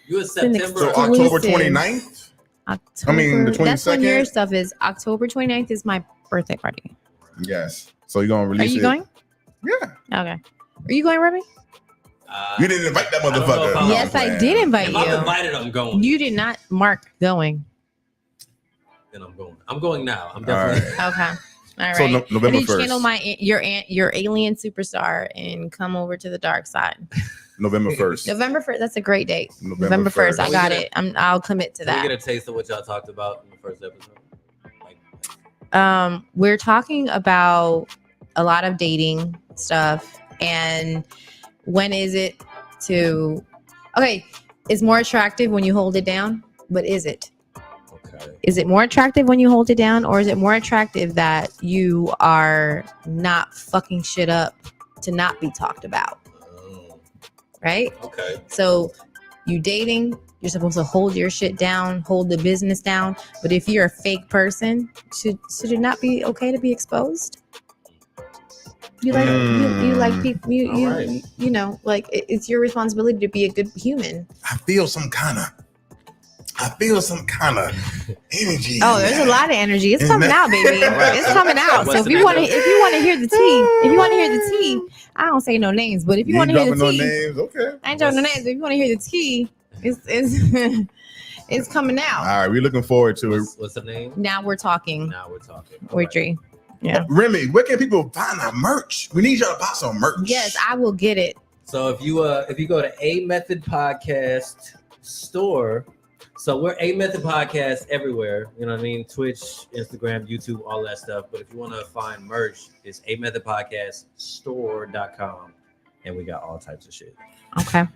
A: You in
C: an
A: September?
B: So
C: exclusive.
B: October 29th?
C: October.
B: I mean, the
C: That's when your
B: 22nd?
C: stuff is. October 29th is my birthday party.
B: Yes. So you're gonna
C: Are
B: release it.
C: you going?
B: Yeah.
C: Okay. Are you going, Remy?
B: You didn't invite that
A: I don't know if
B: motherfucker.
A: I'm
C: Yes, I did invite
A: If I'm
C: you.
A: invited, I'm going.
C: You did not mark going.
A: Then I'm going. I'm going now. I'm definitely.
C: Okay. All right.
B: So November
C: I need to channel
B: 1st.
C: your alien superstar and come over to the dark side.
B: November 1st.
C: November 1st. That's a great date.
B: November
C: November 1st. I
A: Can we
C: got
A: get
C: it. I'll commit to
A: Can we
C: that.
A: get a taste of what y'all talked about in the first episode?
C: We're talking about a lot of dating stuff and when is it to it's more attractive when you hold it down, but is it?
A: Okay.
C: Is it more attractive when you hold it down, or is it more attractive that you are not fucking shit up to not be talked about? Right?
A: Okay.
C: So you dating, you're supposed to hold your shit down, hold the business down. But if you're a fake person, should it not be okay to be exposed? You like people. You know, like it's your responsibility to be a good human.
B: I feel some kind of energy.
C: Oh, there's a lot of energy. It's coming out, baby. It's coming out. So if you want to hear the tea, I don't say no names, but if you want to hear the tea,
B: names, okay.
C: I ain't dropping no names. But if you want to hear the tea, it's it's coming out.
B: All right, we're looking forward to it.
A: What's the name?
C: Now we're talking.
A: Poetry.
C: Yeah.
B: Remy, where can people find our merch? We need y'all to buy some merch.
C: Yes, I will get it.
A: So if you go to A Method Podcast store, so we're A Method Podcast everywhere. You know what I mean? Twitch, Instagram, YouTube, all that stuff. But if you want to find merch, it's A Method Podcast store.com, and we got all types of shit.
C: Okay.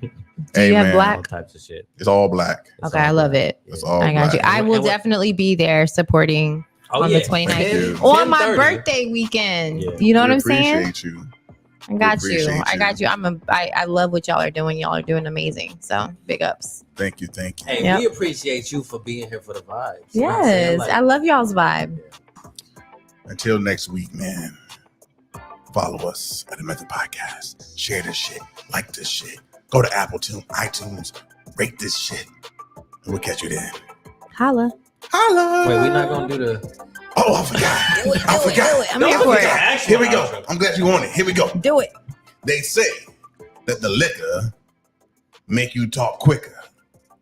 C: Do you have black?
A: All types of shit.
B: It's all black.
C: Okay, I love it.
B: It's all
C: I got
B: black.
C: you. I will definitely be there supporting on the 29th on my birthday weekend.
A: Yeah.
C: You know what
B: We
C: I'm saying?
B: appreciate you.
C: I got you.
B: appreciate
C: I got you. I love what y'all are doing. Y'all are doing amazing. So big ups.
B: Thank you.
A: Hey, we appreciate you for being here for the vibes. You know what I'm saying?
C: Yes,
A: Like,
C: I love y'all's vibe.
B: Until next week, man. Follow us at the Method Podcast. Share this shit. Like this shit. Go to Apple iTunes. Rate this shit. And we'll catch you then.
C: Holla.
B: Holla.
A: Wait, we're not gonna do the.
B: Oh, I forgot.
C: Do it. I'm here for it.
B: Here we go. I'm glad you want it. Here we go.
C: Do it.
B: They say that the liquor make you talk quicker.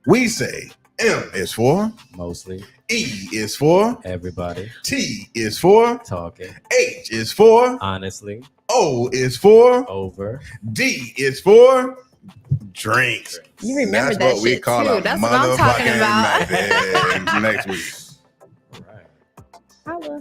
B: We say M is for
A: mostly.
B: E is for
A: everybody.
B: T is for
A: talking.
B: H is for
A: honestly.
B: O is for
A: over.
B: D is for drinks.
C: You remember
B: That's
C: that
B: what we
C: shit
B: call
C: too.
B: a
C: That's what I'm talking
B: motherfucking
C: about.
B: method. Next week.
A: All right.
C: Holla.